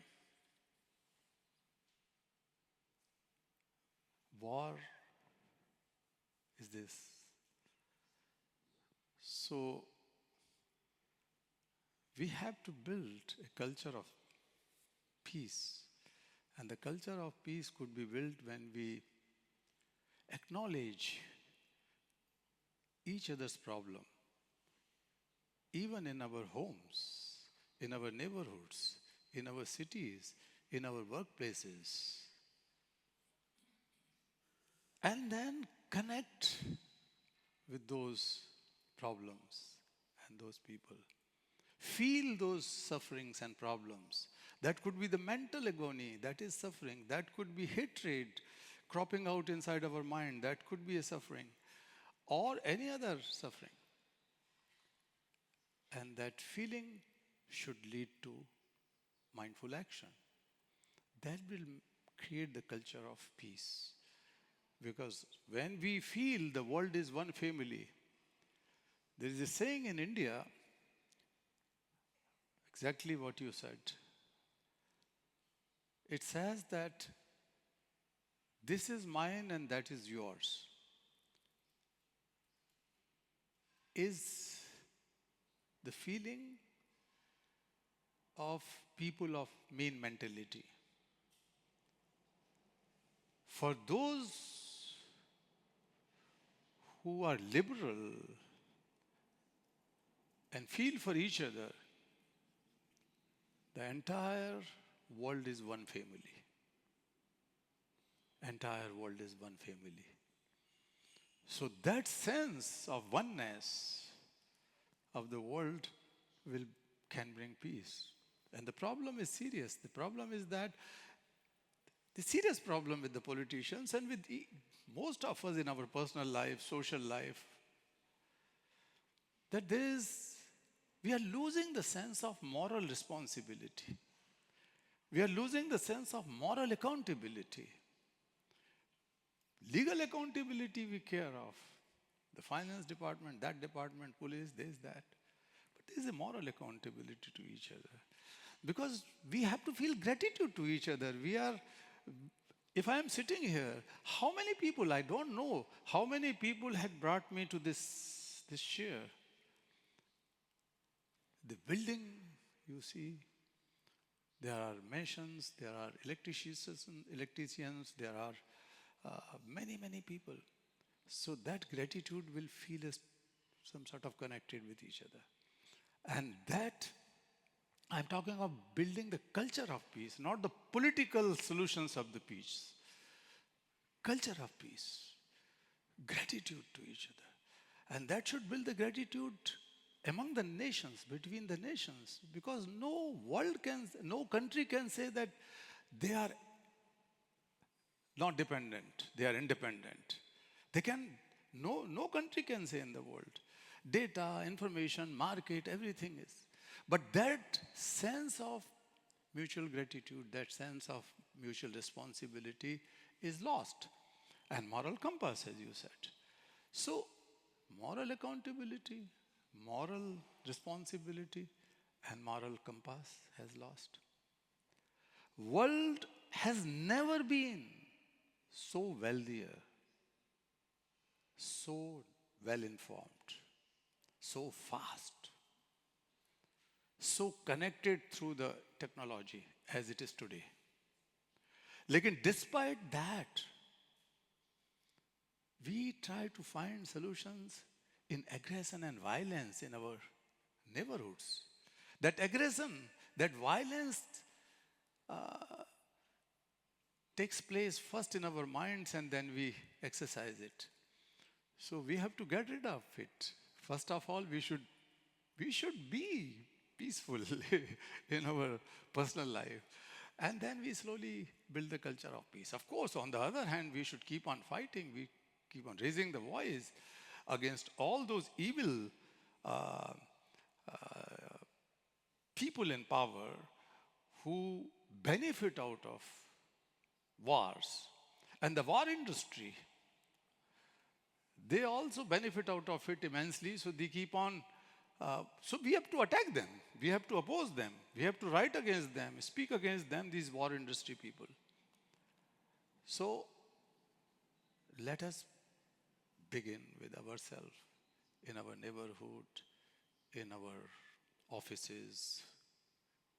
War is this. So, we have to build a culture of peace. And the culture of peace could be built when we acknowledge each other's problem, even in our homes, in our neighborhoods, in our cities, in our workplaces. And then connect with those problems and those people. Feel those sufferings and problems. That could be the mental agony, that is suffering. That could be hatred cropping out inside our mind. That could be a suffering. Or any other suffering. And that feeling should lead to mindful action. That will create the culture of peace. Because when we feel the world is one family, there is a saying in India, exactly what you said. It says that this is mine and that is yours. Is the feeling of people of mean mentality. For those who are liberal and feel for each other, the entire world is one family. Entire world is one family. So that sense of oneness of the world can bring peace. And the problem is serious. The problem is that the serious problem with the politicians and with most of us in our personal life, social life, that we are losing the sense of moral responsibility. We are losing the sense of moral accountability. Legal accountability we care of. The finance department, that department, police, this, that. But there is a moral accountability to each other. Because we have to feel gratitude to each other. If I am sitting here, how many people, I don't know, how many people had brought me to this chair? The building, you see, there are masons, there are electricians, there are many, many people. So that gratitude will feel us some sort of connected with each other. And that, I'm talking of building the culture of peace, not the political solutions of the peace. Culture of peace. Gratitude to each other. And that should build the gratitude among the nations, between the nations. Because no country can say that they are not dependent, they are independent. No country can say in the world. Data, information, market, everything is. But that sense of mutual gratitude, that sense of mutual responsibility is lost. And moral compass, as you said. So, moral accountability, moral responsibility, and moral compass has lost. World has never been so wealthier, so well informed, so fast, so connected through the technology as it is today. Lekin despite that, we try to find solutions in aggression and violence in our neighborhoods. That aggression, that violence takes place first in our minds and then we exercise it. So we have to get rid of it. First of all, we should be peaceful in our personal life. And then we slowly build the culture of peace. Of course, on the other hand, we should keep on fighting. We keep on raising the voice against all those evil people in power who benefit out of wars. And the war industry, they also benefit out of it immensely, so they keep on. So we have to attack them, we have to oppose them, we have to write against them, speak against them, these war industry people. So let us begin with ourselves, in our neighborhood, in our offices,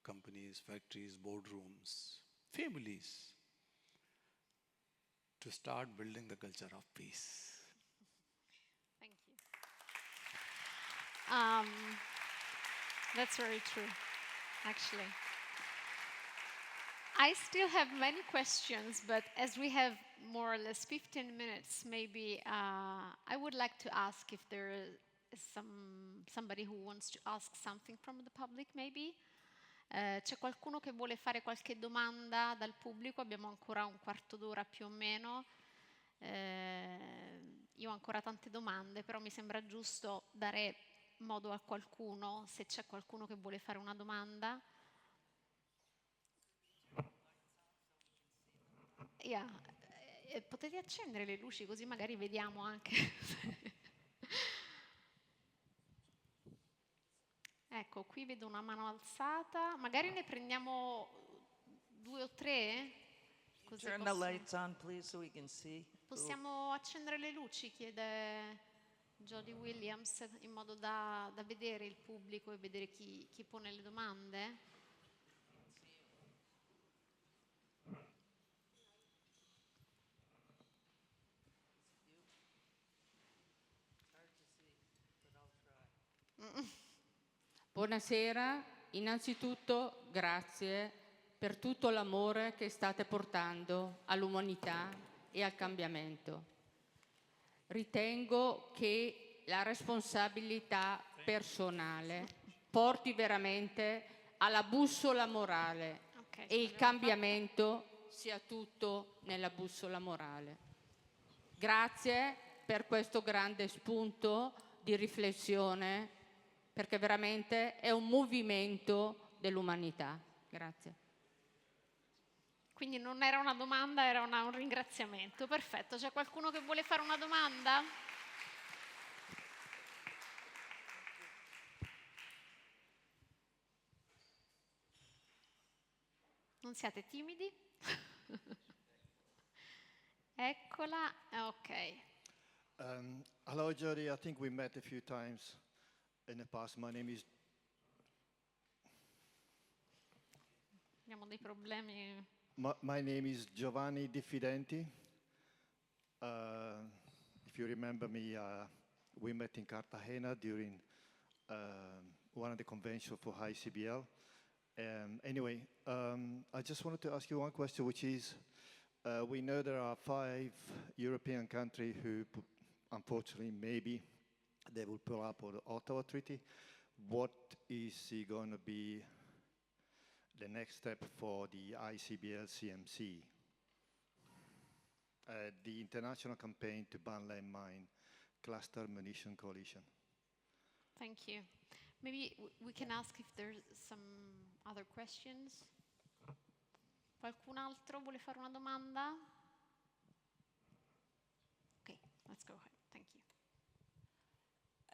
companies, factories, boardrooms, families, to start building the culture of peace. Thank you. That's very true, actually. I still have many questions, but as we have more or less 15 minutes, maybe I would like to ask if there is somebody who wants to ask something from the public, maybe. C'è qualcuno che vuole fare qualche domanda dal pubblico? Abbiamo ancora un quarto d'ora più o meno. Io ho ancora tante domande, però mi sembra giusto dare modo a qualcuno, se c'è qualcuno che vuole fare una domanda. Yeah. Potete accendere le luci così magari vediamo anche. Ecco, qui vedo una mano alzata, magari ne prendiamo 2 o 3? Così Turn the lights on, please, so we can see. possiamo accendere le luci, chiede Jody Williams, in modo da vedere il pubblico e vedere chi pone le domande. Buonasera, innanzitutto grazie per tutto l'amore che state portando all'umanità e al cambiamento. Ritengo che la responsabilità personale porti veramente alla bussola morale e il cambiamento sia tutto nella bussola morale. Grazie per questo grande spunto di riflessione, perché veramente è un movimento dell'umanità. Grazie. Quindi non era una domanda, era un ringraziamento. Perfetto, c'è qualcuno che vuole fare una domanda? Non siate timidi? Eccola, ok. Hello, Jody. I think we met a few times in the past. My name is... Abbiamo dei problemi. My name is Giovanni Diffidenti. If you remember me, we met in Cartagena during one of the conventions for ICBL. Anyway, I just wanted to ask you one question, which is, we know there are 5 European countries who, unfortunately, maybe they will pull up on the Ottawa Treaty. What is going to be the next step for the ICBL CMC? The international campaign to ban landmine cluster munition coalition. Thank you. Maybe we can ask if there's some other questions. Qualcun altro vuole fare una domanda? Okay, let's go ahead. Thank you.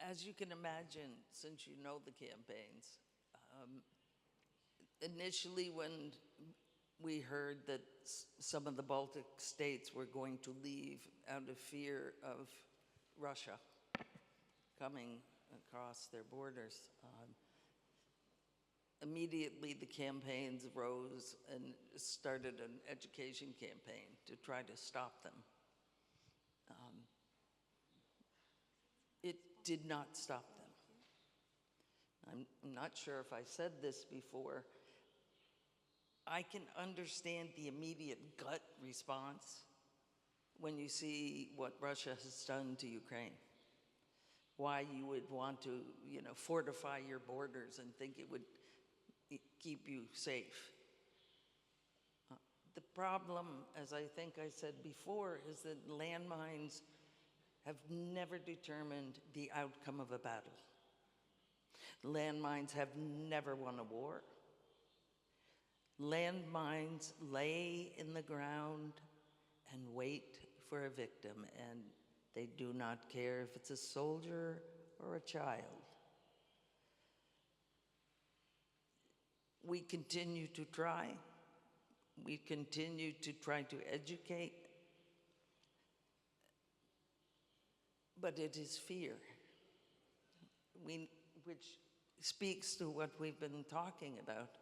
As you can imagine, since you know the campaigns, initially when we heard that some of the Baltic states were going to leave out of fear of Russia coming across their borders, immediately the campaigns rose and started an education campaign to try to stop them. It did not stop them. I'm not sure if I said this before. I can understand the immediate gut response when you see what Russia has done to Ukraine. Why you would want to, fortify your borders and think it would keep you safe. The problem, as I think I said before, is that landmines have never determined the outcome of a battle. Landmines have never won a war. Landmines lay in the ground and wait for a victim, and they do not care if it's a soldier or a child. We continue to try. We continue to try to educate. But it is fear, which speaks to what we've been talking about.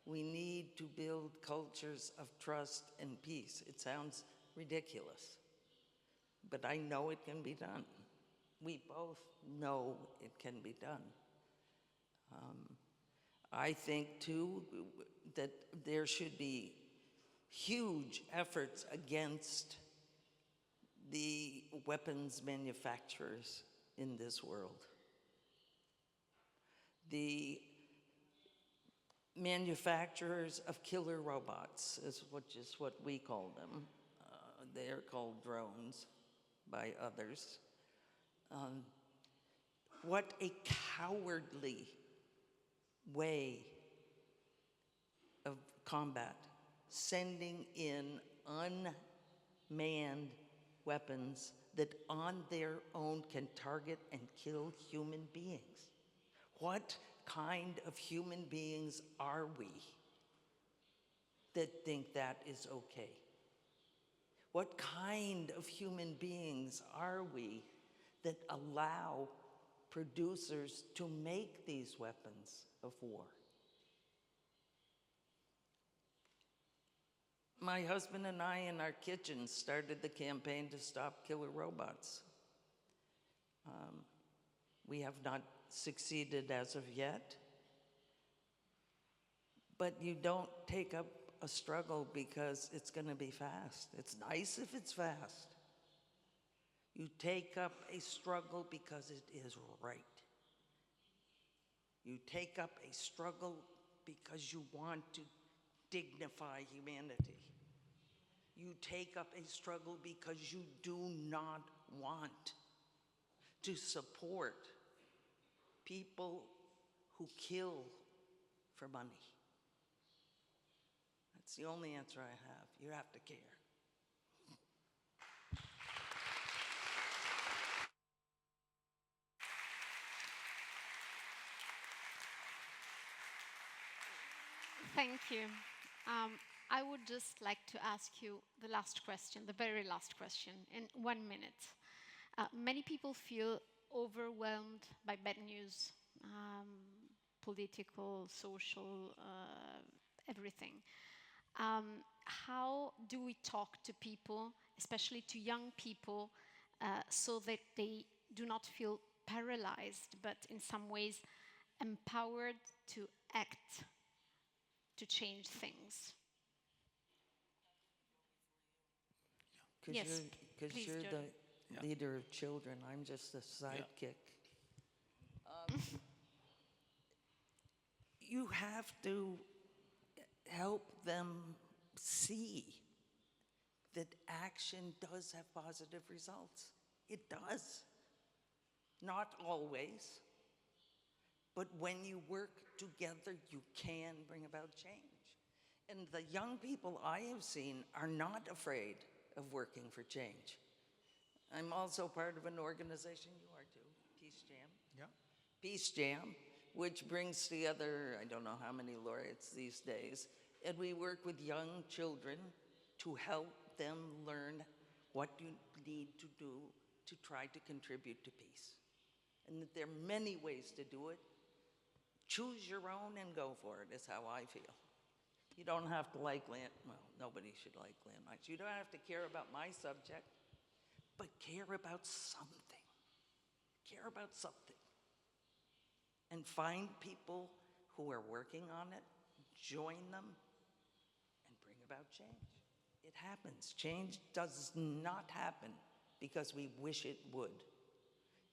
We need to build cultures of trust and peace. It sounds ridiculous, but I know it can be done. We both know it can be done. I think, too, that there should be huge efforts against the weapons manufacturers in this world. The manufacturers of killer robots is what we call them. They're called drones by others. What a cowardly way of combat, sending in unmanned weapons that on their own can target and kill human beings. What kind of human beings are we that think that is okay? What kind of human beings are we that allow producers to make these weapons of war? My husband and I in our kitchen started the campaign to stop killer robots. We have not succeeded as of yet, but you don't take up a struggle because it's going to be fast. It's nice if it's fast. You take up a struggle because it is right. You take up a struggle because you want to dignify humanity. You take up a struggle because you do not want to support people who kill for money. That's the only answer I have. You have to care. Thank you. I would just like to ask you the last question, the very last question, in 1 minute. Many people feel overwhelmed by bad news, political, social, everything. How do we talk to people, especially to young people, so that they do not feel paralyzed, but in some ways empowered to act, to change things? Yes, Because please, you're Jody. the leader of children. I'm just a sidekick. You have to help them see that action does have positive results. It does. Not always. But when you work together, you can bring about change. And the young people I have seen are not afraid of working for change. I'm also part of an organization, you are too, Peace Jam. Yeah. Peace Jam, which brings together, I don't know how many laureates these days, and we work with young children to help them learn what you need to do to try to contribute to peace. And that there are many ways to do it. Choose your own and go for it, is how I feel. You don't have to like nobody should like landmines. You don't have to care about my subject, but care about something. Care about something. and find people who are working on it, join them, and bring about change. It happens. Change does not happen because we wish it would.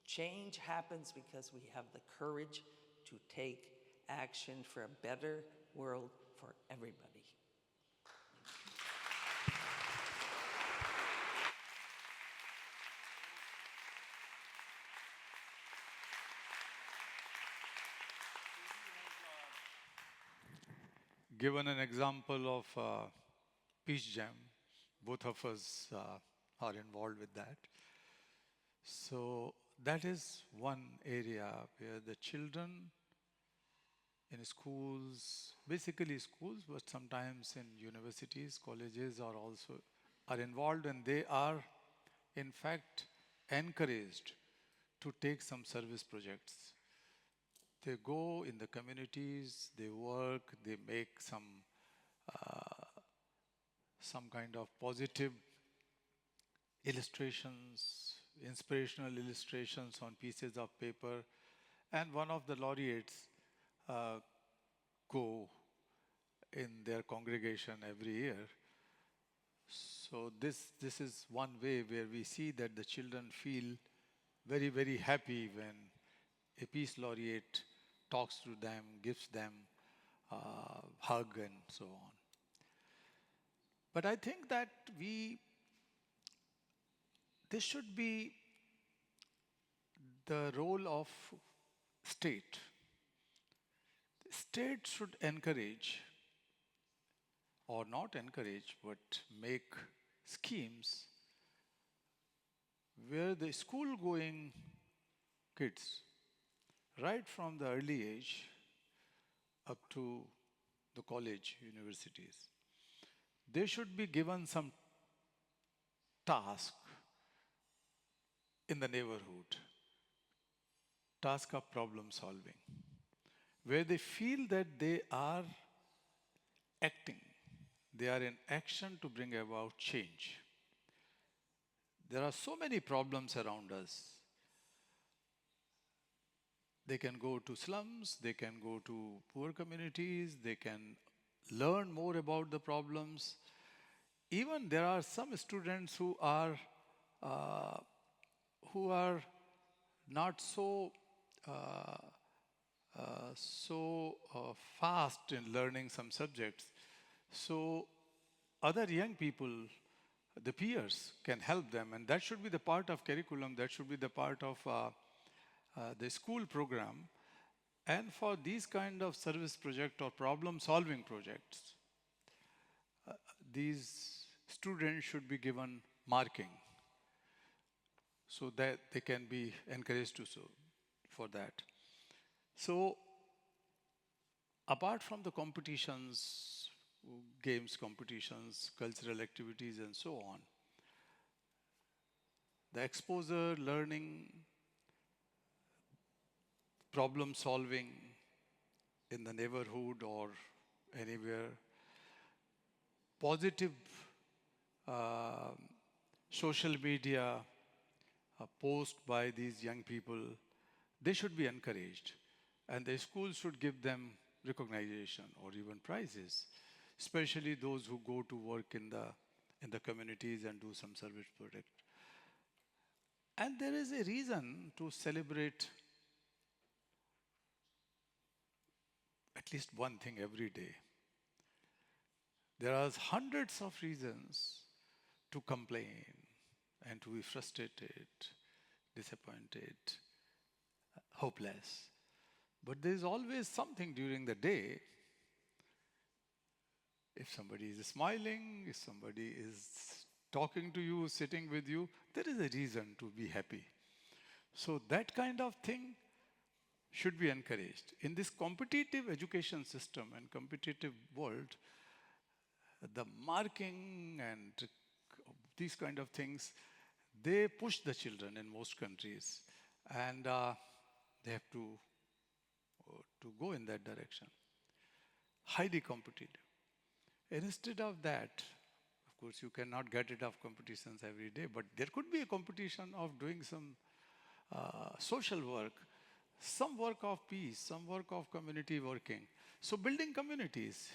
Change happens because we have the courage to take action for a better world for everybody. Given an example of Peace Jam, both of us are involved with that. So that is one area where the children in schools, basically schools, but sometimes in universities, colleges are involved, and they are in fact encouraged to take some service projects. They go in the communities, they work, they make some kind of positive illustrations, inspirational illustrations on pieces of paper, and one of the laureates go in their congregation every year. So this is one way where we see that the children feel very, very happy when a peace laureate talks to them, gives them a hug and so on. But I think that this should be the role of state. The state should encourage, or not encourage, but make schemes where the school-going kids, right from the early age up to the college, universities, they should be given some task in the neighborhood, task of problem solving, where they feel that they are acting, they are in action to bring about change. There are so many problems around us. They can go to slums, they can go to poor communities, they can learn more about the problems. Even there are some students who are not so fast in learning some subjects. So other young people, the peers, can help them, and that should be the part of curriculum, that should be the part of the school program. And for these kind of service project or problem solving projects, these students should be given marking so that they can be encouraged to so for that. So apart from the competitions, games competitions, cultural activities and so on, the exposure, learning, problem solving in the neighborhood or anywhere, positive social media post by these young people, they should be encouraged. And the schools should give them recognition or even prizes, especially those who go to work in the communities and do some service project. And there is a reason to celebrate at least one thing every day. There are hundreds of reasons to complain and to be frustrated, disappointed, hopeless. But there is always something during the day. If somebody is smiling, if somebody is talking to you, sitting with you, there is a reason to be happy. So that kind of thing should be encouraged. In this competitive education system and competitive world, the marking and these kind of things, they push the children in most countries, and they have to go in that direction. Highly competitive. And instead of that, of course, you cannot get rid of competitions every day, but there could be a competition of doing some social work some work of peace, some work of community working. So building communities,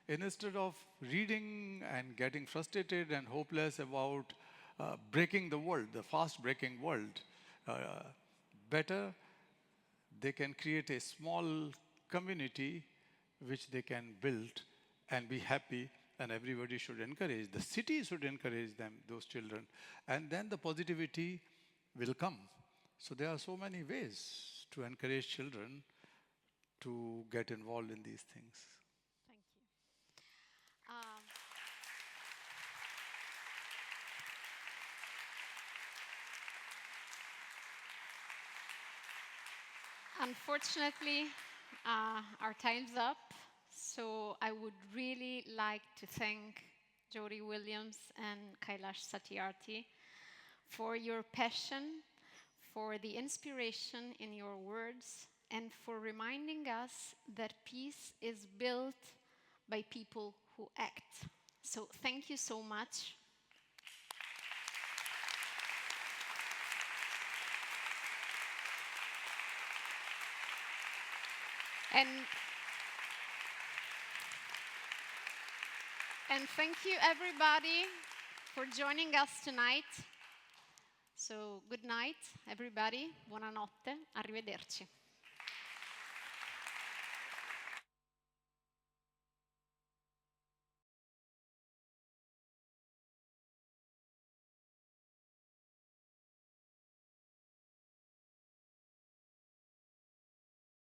instead of reading and getting frustrated and hopeless about breaking the world, the fast breaking world, better they can create a small community which they can build and be happy, and everybody should encourage. The city should encourage them, those children, and then the positivity will come. So there are so many ways to encourage children to get involved in these things. Thank you. Unfortunately, our time's up, so I would really like to thank Jody Williams and Kailash Satyarthi for your passion, for the inspiration in your words, and for reminding us that peace is built by people who act. So thank you so much. And thank you everybody for joining us tonight. So good night everybody, buonanotte, arrivederci.